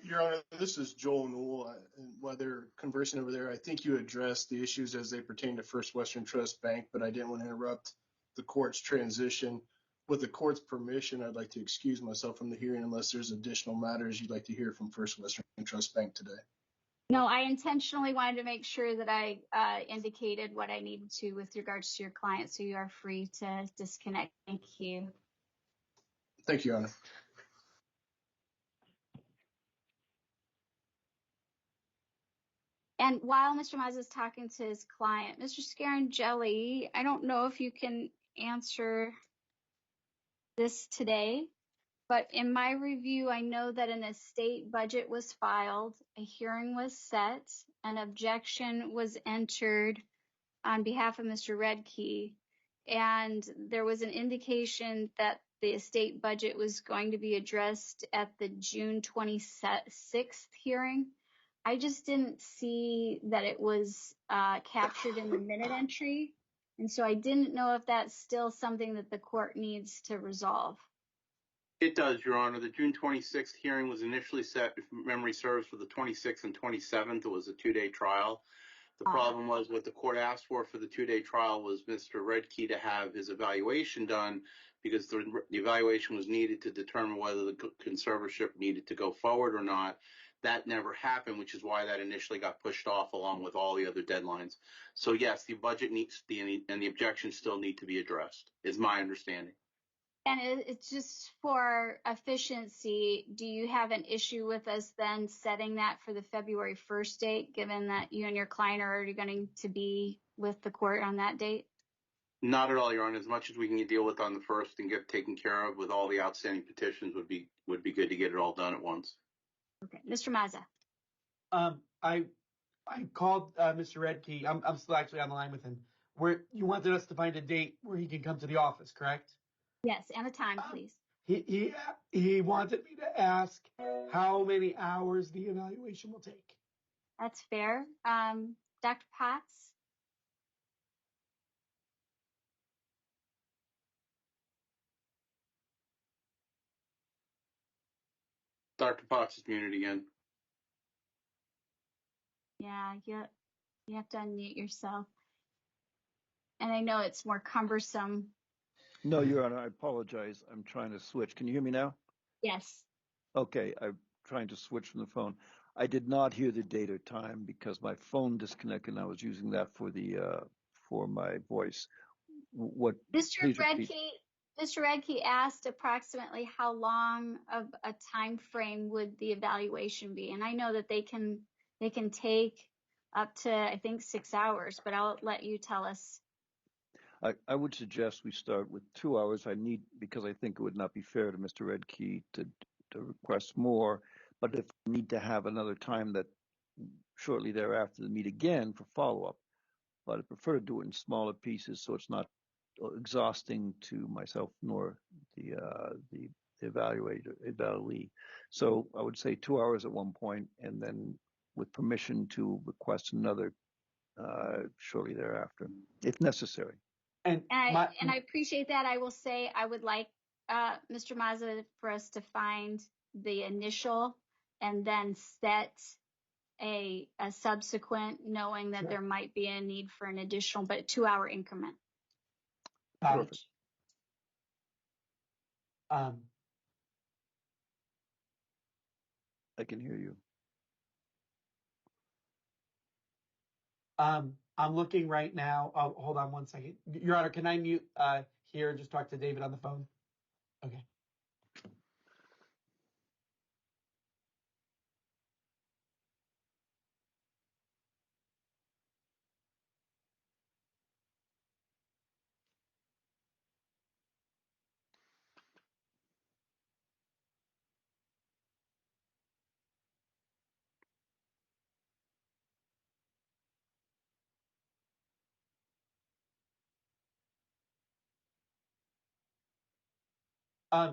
Your Honor, this is Joel Newell. And while they're conversing over there, I think you addressed the issues as they pertain to First Western Trust Bank, but I didn't want to interrupt the court's transition. With the court's permission, I'd like to excuse myself from the hearing unless there's additional matters you'd like to hear from First Western Trust Bank today. No, I intentionally wanted to make sure that I indicated what I needed to with regards to your client, so you are free to disconnect. Thank you. Thank you, Your Honor. And while Mr. Mazza is talking to his client, Mr. Scaringelli, I don't know if you can answer this today, but in my review, I know that an estate budget was filed, a hearing was set, an objection was entered on behalf of Mr. Redkey, and there was an indication that the estate budget was going to be addressed at the June 26th hearing. I just didn't see that it was captured in the minute entry, and so I didn't know if that's still something that the court needs to resolve. It does, Your Honor. The June 26th hearing was initially set, if memory serves, for the 26th and 27th. It was a 2-day trial. The problem was what the court asked for the 2-day trial was Mr. Redkey to have his evaluation done, because the evaluation was needed to determine whether the conservatorship needed to go forward or not. That never happened, which is why that initially got pushed off along with all the other deadlines. So yes, the budget needs and the objections still need to be addressed, is my understanding. And it's just for efficiency, do you have an issue with us then setting that for the February 1st date, given that you and your client are already going to be with the court on that date? Not at all, Your Honor. As much as we can deal with on the 1st and get taken care of with all the outstanding petitions would be good to get it all done at once. Okay, Mr. Mazza. I called Mr. Redkey. I'm still actually on the line with him. Where you wanted us to find a date where he can come to the office, correct? Yes, and a time, please. He wanted me to ask how many hours the evaluation will take. That's fair. Dr. Potts? Dr. Potts is muted again. Yeah, you have to unmute yourself. And I know it's more cumbersome. No, Your Honor, I apologize. I'm trying to switch. Can you hear me now? Yes. Okay, I'm trying to switch from the phone. I did not hear the date or time because my phone disconnected and I was using that for my voice. What? Mr. Redkey asked approximately how long of a time frame would the evaluation be, and I know that they can take up to, I think, 6 hours, but I'll let you tell us. I would suggest we start with 2 hours. Because I think it would not be fair to Mr. Redkey to request more. But if we need to have another time that shortly thereafter to meet again for follow-up, but I prefer to do it in smaller pieces so it's not exhausting to myself nor the evaluee. So I would say 2 hours at one point, and then with permission to request another shortly thereafter, if necessary. And I appreciate that. I will say I would like Mr. Mazza for us to find the initial and then set a subsequent, knowing that there might be a need for an additional, but 2-hour increment. Perfect. I can hear you. I'm looking right now. Oh, hold on one second. Your Honor, can I mute here and just talk to David on the phone? Okay.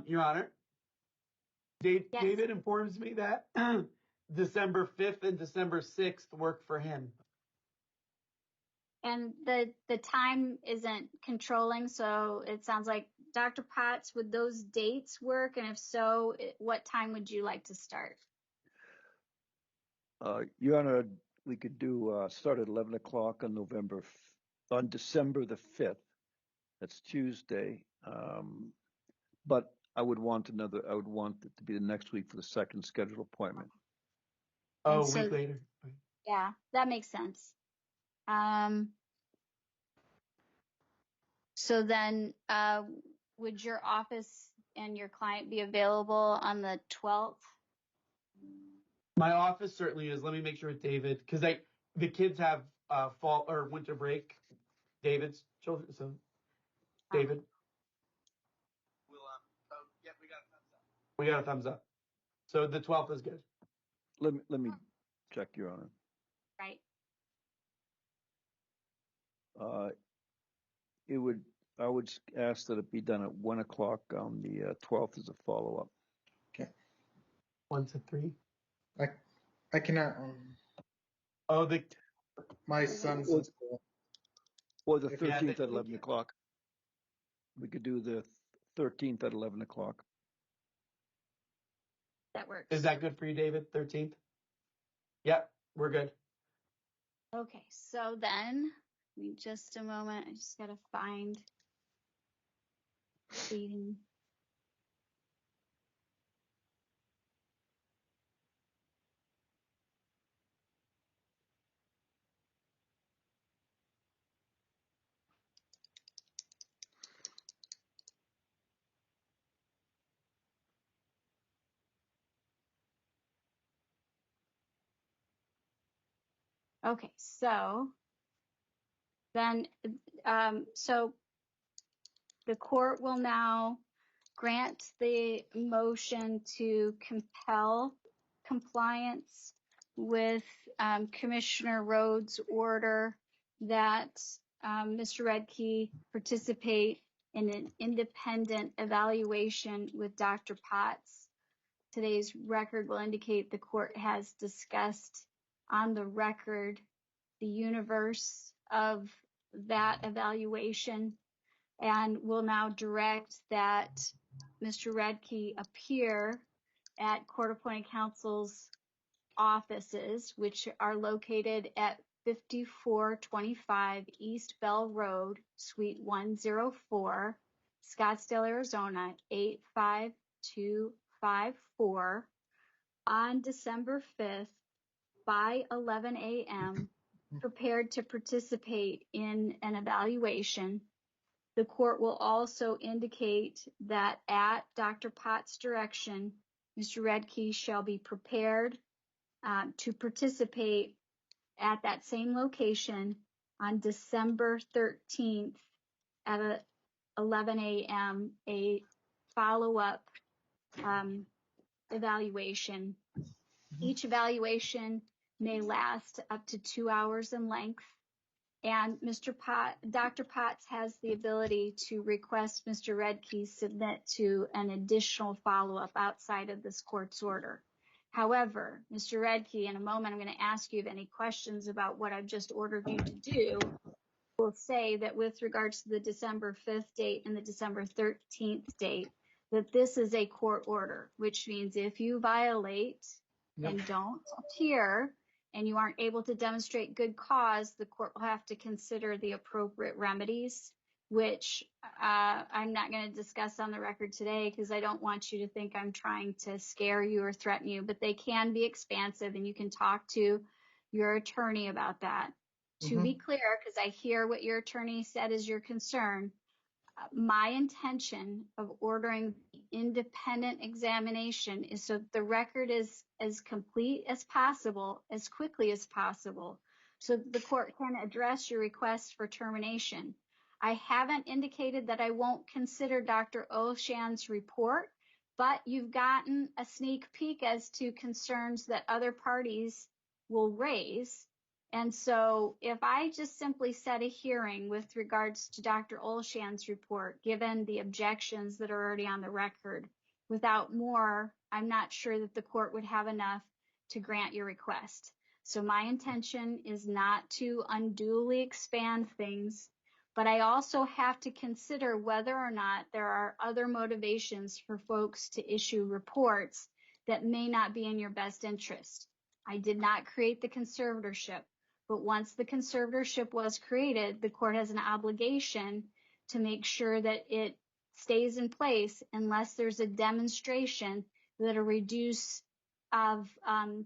Your Honor, Yes. David informs me that December 5th and December 6th work for him. And the time isn't controlling, so it sounds like Dr. Potts, would those dates work? And if so, what time would you like to start? Your Honor, we could do start at 11 o'clock on December the 5th. That's Tuesday. But I would want it to be the next week for the second scheduled appointment. Oh, And a week later. Yeah, that makes sense. So then, would your office and your client be available on the 12th? My office certainly is. Let me make sure with David, because the kids have fall or winter break. David's children. So, David. Yeah, we got a thumbs up. We got a thumbs up. So the 12th is good. Let me check, Your Honor. Right. I would ask that it be done at 1 o'clock on the 12th as a follow-up. Okay. 1 to 3. I cannot. Oh, My son's in school. Or the 13th at 11 o'clock. We could do the 13th at 11 o'clock. That works. Is that good for you, David? 13th? Yep, we're good. Okay, so then, give me just a moment. I just got to find dating. Okay, so then, so the court will now grant the motion to compel compliance with Commissioner Rhodes' order that Mr. Redkey participate in an independent evaluation with Dr. Potts. Today's record will indicate the court has discussed on the record the universe of that evaluation and will now direct that Mr. Redkey appear at court-appointed counsel's offices, which are located at 5425 East Bell Road, Suite 104, Scottsdale, Arizona, 85254, on December 5th by 11 a.m., prepared to participate in an evaluation. The court will also indicate that at Dr. Potts' direction, Mr. Redkey shall be prepared to participate at that same location on December 13th at 11 a.m., a follow-up evaluation. Each evaluation may last up to 2 hours in length. And Dr. Potts has the ability to request Mr. Redkey submit to an additional follow-up outside of this court's order. However, Mr. Redkey, in a moment, I'm going to ask you if any questions about what I've just ordered you to do. Will say that with regards to the December 5th date and the December 13th date, that this is a court order, which means if you violate and don't appear, and you aren't able to demonstrate good cause, the court will have to consider the appropriate remedies, which I'm not going to discuss on the record today because I don't want you to think I'm trying to scare you or threaten you, but they can be expansive and you can talk to your attorney about that. To be clear, because I hear what your attorney said is your concern, my intention of ordering the independent examination is so the record is as complete as possible, as quickly as possible, so the court can address your request for termination. I haven't indicated that I won't consider Dr. Olshan's report, but you've gotten a sneak peek as to concerns that other parties will raise. And so if I just simply set a hearing with regards to Dr. Olshan's report, given the objections that are already on the record, without more, I'm not sure that the court would have enough to grant your request. So my intention is not to unduly expand things, but I also have to consider whether or not there are other motivations for folks to issue reports that may not be in your best interest. I did not create the conservatorship, but once the conservatorship was created, the court has an obligation to make sure that it stays in place unless there's a demonstration that a reduce of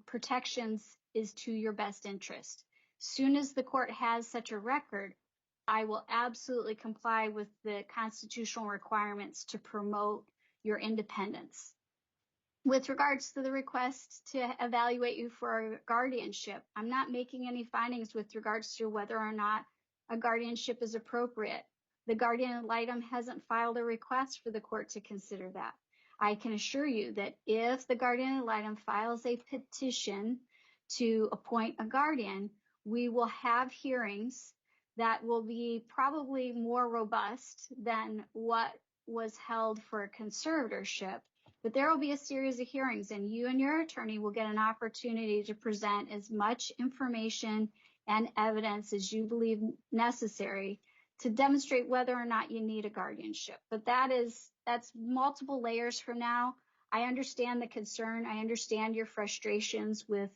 protections is to your best interest. Soon as the court has such a record, I will absolutely comply with the constitutional requirements to promote your independence. With regards to the request to evaluate you for guardianship, I'm not making any findings with regards to whether or not a guardianship is appropriate. The guardian ad litem hasn't filed a request for the court to consider that. I can assure you that if the guardian ad litem files a petition to appoint a guardian, we will have hearings that will be probably more robust than what was held for a conservatorship. But there will be a series of hearings, and you and your attorney will get an opportunity to present as much information and evidence as you believe necessary to demonstrate whether or not you need a guardianship. But that's multiple layers from now. I understand the concern. I understand your frustrations with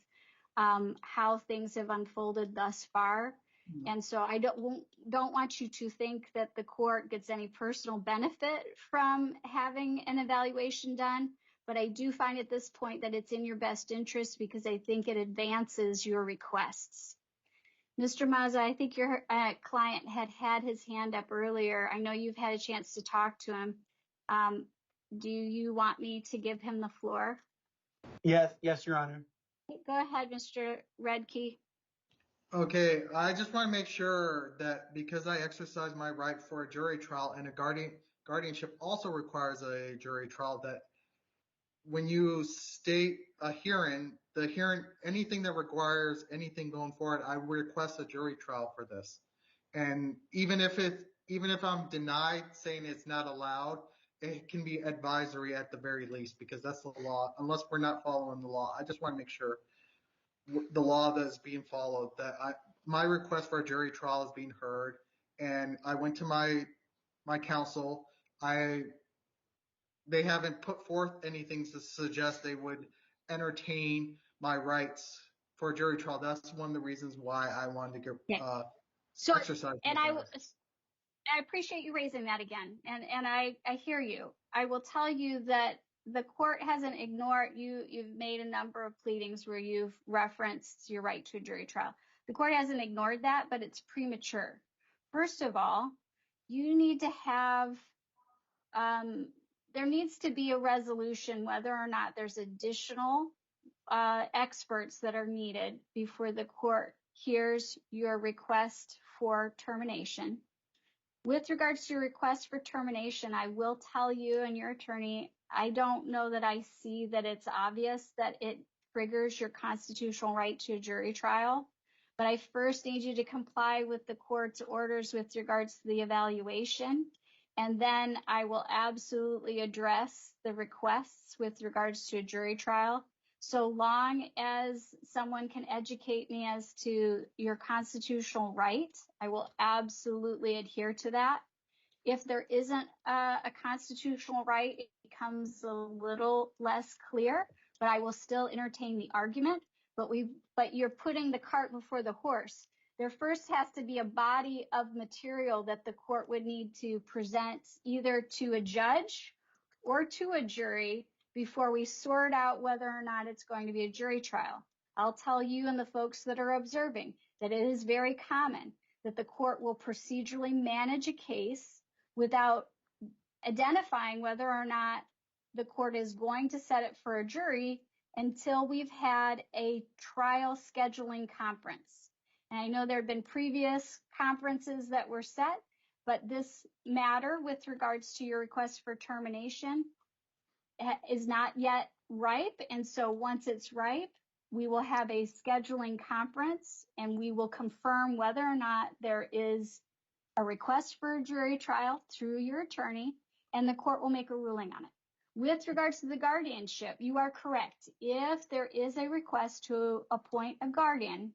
how things have unfolded thus far. And so I don't want you to think that the court gets any personal benefit from having an evaluation done, but I do find at this point that it's in your best interest because I think it advances your requests. Mr. Mazza, I think your client had his hand up earlier. I know you've had a chance to talk to him. Do you want me to give him the floor? Yes, Your Honor. Go ahead, Mr. Redkey. Okay, I just want to make sure that because I exercise my right for a jury trial and a guardianship also requires a jury trial, that when you state a hearing, anything that requires anything going forward, I request a jury trial for this. And even if I'm denied saying it's not allowed, it can be advisory at the very least because that's the law. Unless we're not following the law, I just want to make sure the law that is being followed, that my request for a jury trial is being heard. And I went to my counsel. They haven't put forth anything to suggest they would entertain my rights for a jury trial. That's one of the reasons why I wanted to get exercise. And I appreciate you raising that again. And I hear you. I will tell you that the court hasn't ignored you. You've made a number of pleadings where you've referenced your right to a jury trial. The court hasn't ignored that, but it's premature. First of all, you need to have, there needs to be a resolution whether or not there's additional experts that are needed before the court hears your request for termination. With regards to your request for termination, I will tell you and your attorney, I don't know that I see that it's obvious that it triggers your constitutional right to a jury trial. But I first need you to comply with the court's orders with regards to the evaluation. And then I will absolutely address the requests with regards to a jury trial. So long as someone can educate me as to your constitutional right, I will absolutely adhere to that. If there isn't a constitutional right, it becomes a little less clear, but I will still entertain the argument. But you're putting the cart before the horse. There first has to be a body of material that the court would need to present either to a judge or to a jury before we sort out whether or not it's going to be a jury trial. I'll tell you and the folks that are observing that it is very common that the court will procedurally manage a case without identifying whether or not the court is going to set it for a jury until we've had a trial scheduling conference. And I know there have been previous conferences that were set, but this matter with regards to your request for termination is not yet ripe. And so once it's ripe, we will have a scheduling conference and we will confirm whether or not there is a request for a jury trial through your attorney, and the court will make a ruling on it. With regards to the guardianship, you are correct. If there is a request to appoint a guardian,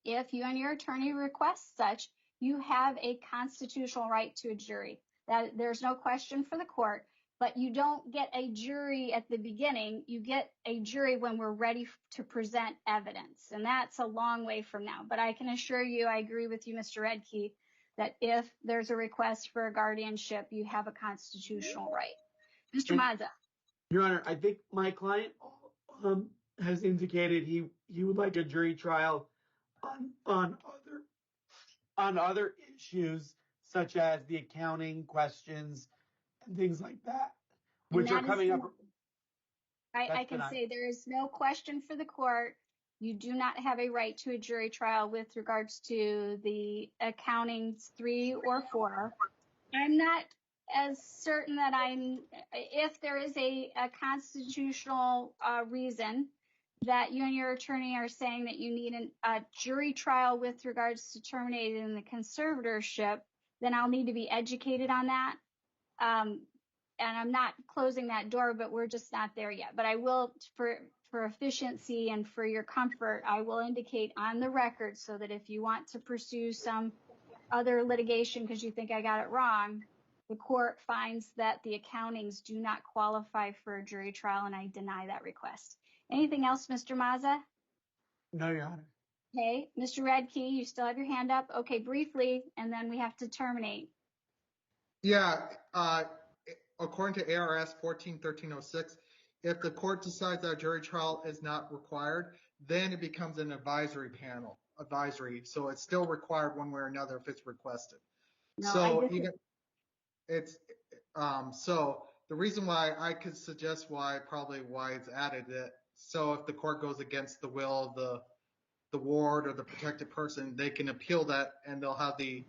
if you and your attorney request such, you have a constitutional right to a jury. That there's no question for the court, but you don't get a jury at the beginning. You get a jury when we're ready to present evidence, and that's a long way from now. But I can assure you, I agree with you, Mr. Redkey, that if there's a request for a guardianship, you have a constitutional right. Mr. Mazza. Your Honor, I think my client has indicated he would like a jury trial on other issues such as the accounting questions and things like that, which are coming up. I can say there is no question for the court. You do not have a right to a jury trial with regards to the accountings 3 or 4. I'm not as certain that if there is a constitutional reason that you and your attorney are saying that you need a jury trial with regards to terminating the conservatorship, then I'll need to be educated on that. And I'm not closing that door, but we're just not there yet. But I will, for efficiency and for your comfort, I will indicate on the record so that if you want to pursue some other litigation because you think I got it wrong, the court finds that the accountings do not qualify for a jury trial, and I deny that request. Anything else, Mr. Mazza? No, Your Honor. Okay, Mr. Redkey, you still have your hand up? Okay, briefly, and then we have to terminate. Yeah, according to A.R.S. 14-1306, if the court decides that a jury trial is not required, then it becomes an advisory panel, so it's still required one way or another if it's requested. No, so so the reason why I could suggest why it's added that, so if the court goes against the will of the ward or the protected person, they can appeal that and they'll have the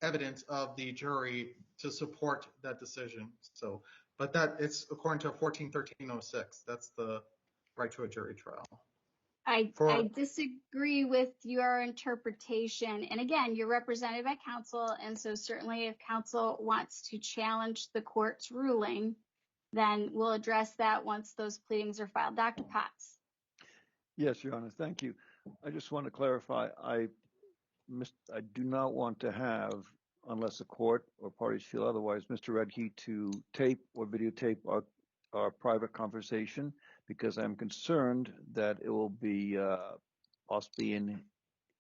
evidence of the jury to support that decision. So, but that it's according to 14-1306. That's the right to a jury trial. I disagree with your interpretation. And again, you're represented by counsel. And so certainly if counsel wants to challenge the court's ruling, then we'll address that once those pleadings are filed. Dr. Potts. Yes, Your Honor. Thank you. I just want to clarify. I do not want to have, unless the court or parties feel otherwise, Mr. Redkey to tape or videotape our private conversation, because I'm concerned that it will be possibly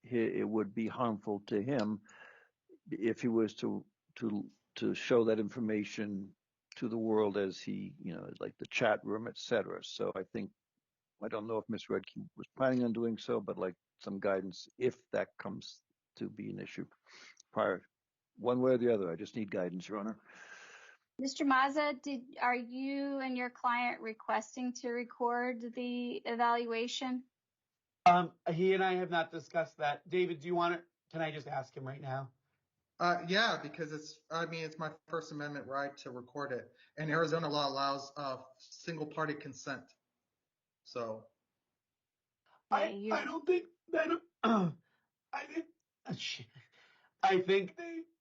it would be harmful to him if he was to show that information to the world as he, like the chat room, etc. So I don't know if Ms. Redkey was planning on doing so, but like some guidance if that comes to be an issue prior, one way or the other. I just need guidance, Your Honor. Mr. Mazza, are you and your client requesting to record the evaluation? He and I have not discussed that. David, do you want to? Can I just ask him right now? Yeah, because it's my First Amendment right to record it, and Arizona law allows single party consent. So I don't think that. I think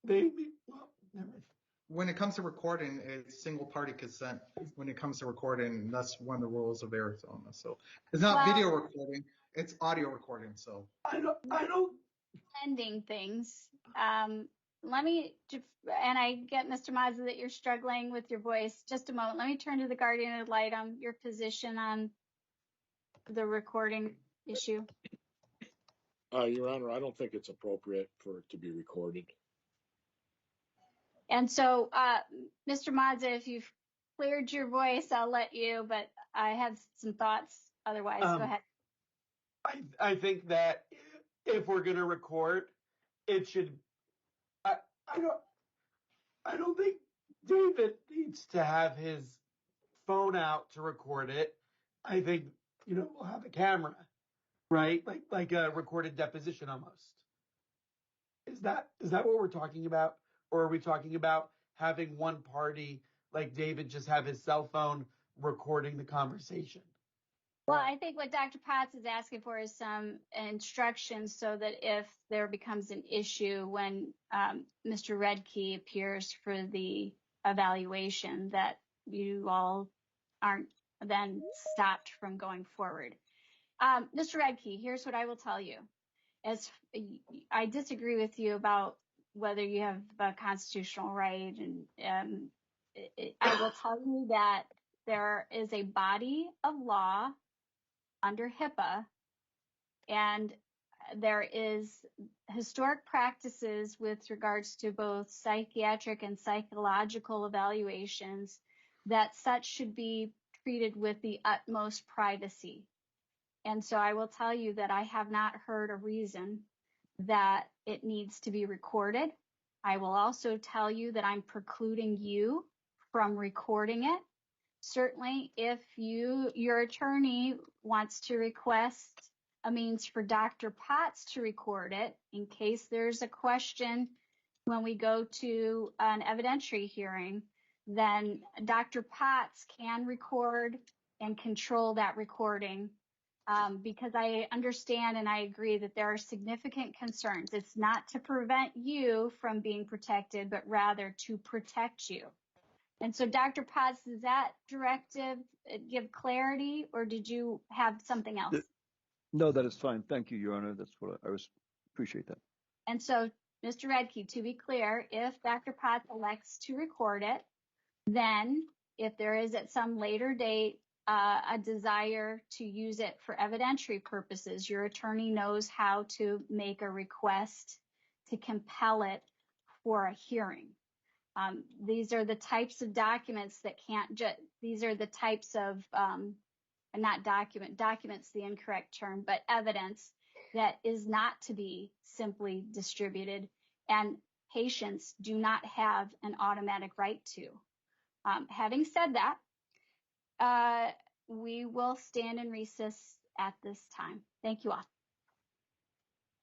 they well, never mind. When it comes to recording, it's single party consent. When it comes to recording, that's one of the rules of Arizona. So it's not video recording; it's audio recording. So I don't. Ending things. Let me, and I get, Mr. Mazza, that you're struggling with your voice. Just a moment. Let me turn to the guardian ad litem, your position on the recording issue. Your Honor, I don't think it's appropriate for it to be recorded. And so, Mr. Mazza, if you've cleared your voice, I'll let you, but I have some thoughts otherwise. Go ahead. I think that if we're going to record, it should, I don't think David needs to have his phone out to record it. I think, we'll have a camera, right? Like a recorded deposition almost. Is that what we're talking about? Or are we talking about having one party, like David, just have his cell phone recording the conversation? Well, I think what Dr. Potts is asking for is some instructions so that if there becomes an issue when Mr. Redkey appears for the evaluation, that you all aren't then stopped from going forward. Mr. Radke, here's what I will tell you. As I disagree with you about whether you have a constitutional right, and I will tell you that there is a body of law under HIPAA, and there is historic practices with regards to both psychiatric and psychological evaluations that such should be treated with the utmost privacy. And so I will tell you that I have not heard a reason that it needs to be recorded. I will also tell you that I'm precluding you from recording it. Certainly, if your attorney wants to request a means for Dr. Potts to record it in case there's a question when we go to an evidentiary hearing, then Dr. Potts can record and control that recording, because I understand and I agree that there are significant concerns. It's not to prevent you from being protected, but rather to protect you. And so, Dr. Potts, does that directive give clarity, or did you have something else? No, that is fine. Thank you, Your Honor. That's what appreciate that. And so, Mr. Radke, to be clear, if Dr. Potts elects to record it, then if there is at some later date a desire to use it for evidentiary purposes, your attorney knows how to make a request to compel it for a hearing. These are the types of documents that can't just, these are the types of, not documents the incorrect term, but evidence that is not to be simply distributed, and patients do not have an automatic right to. Having said that, we will stand in recess at this time. Thank you all.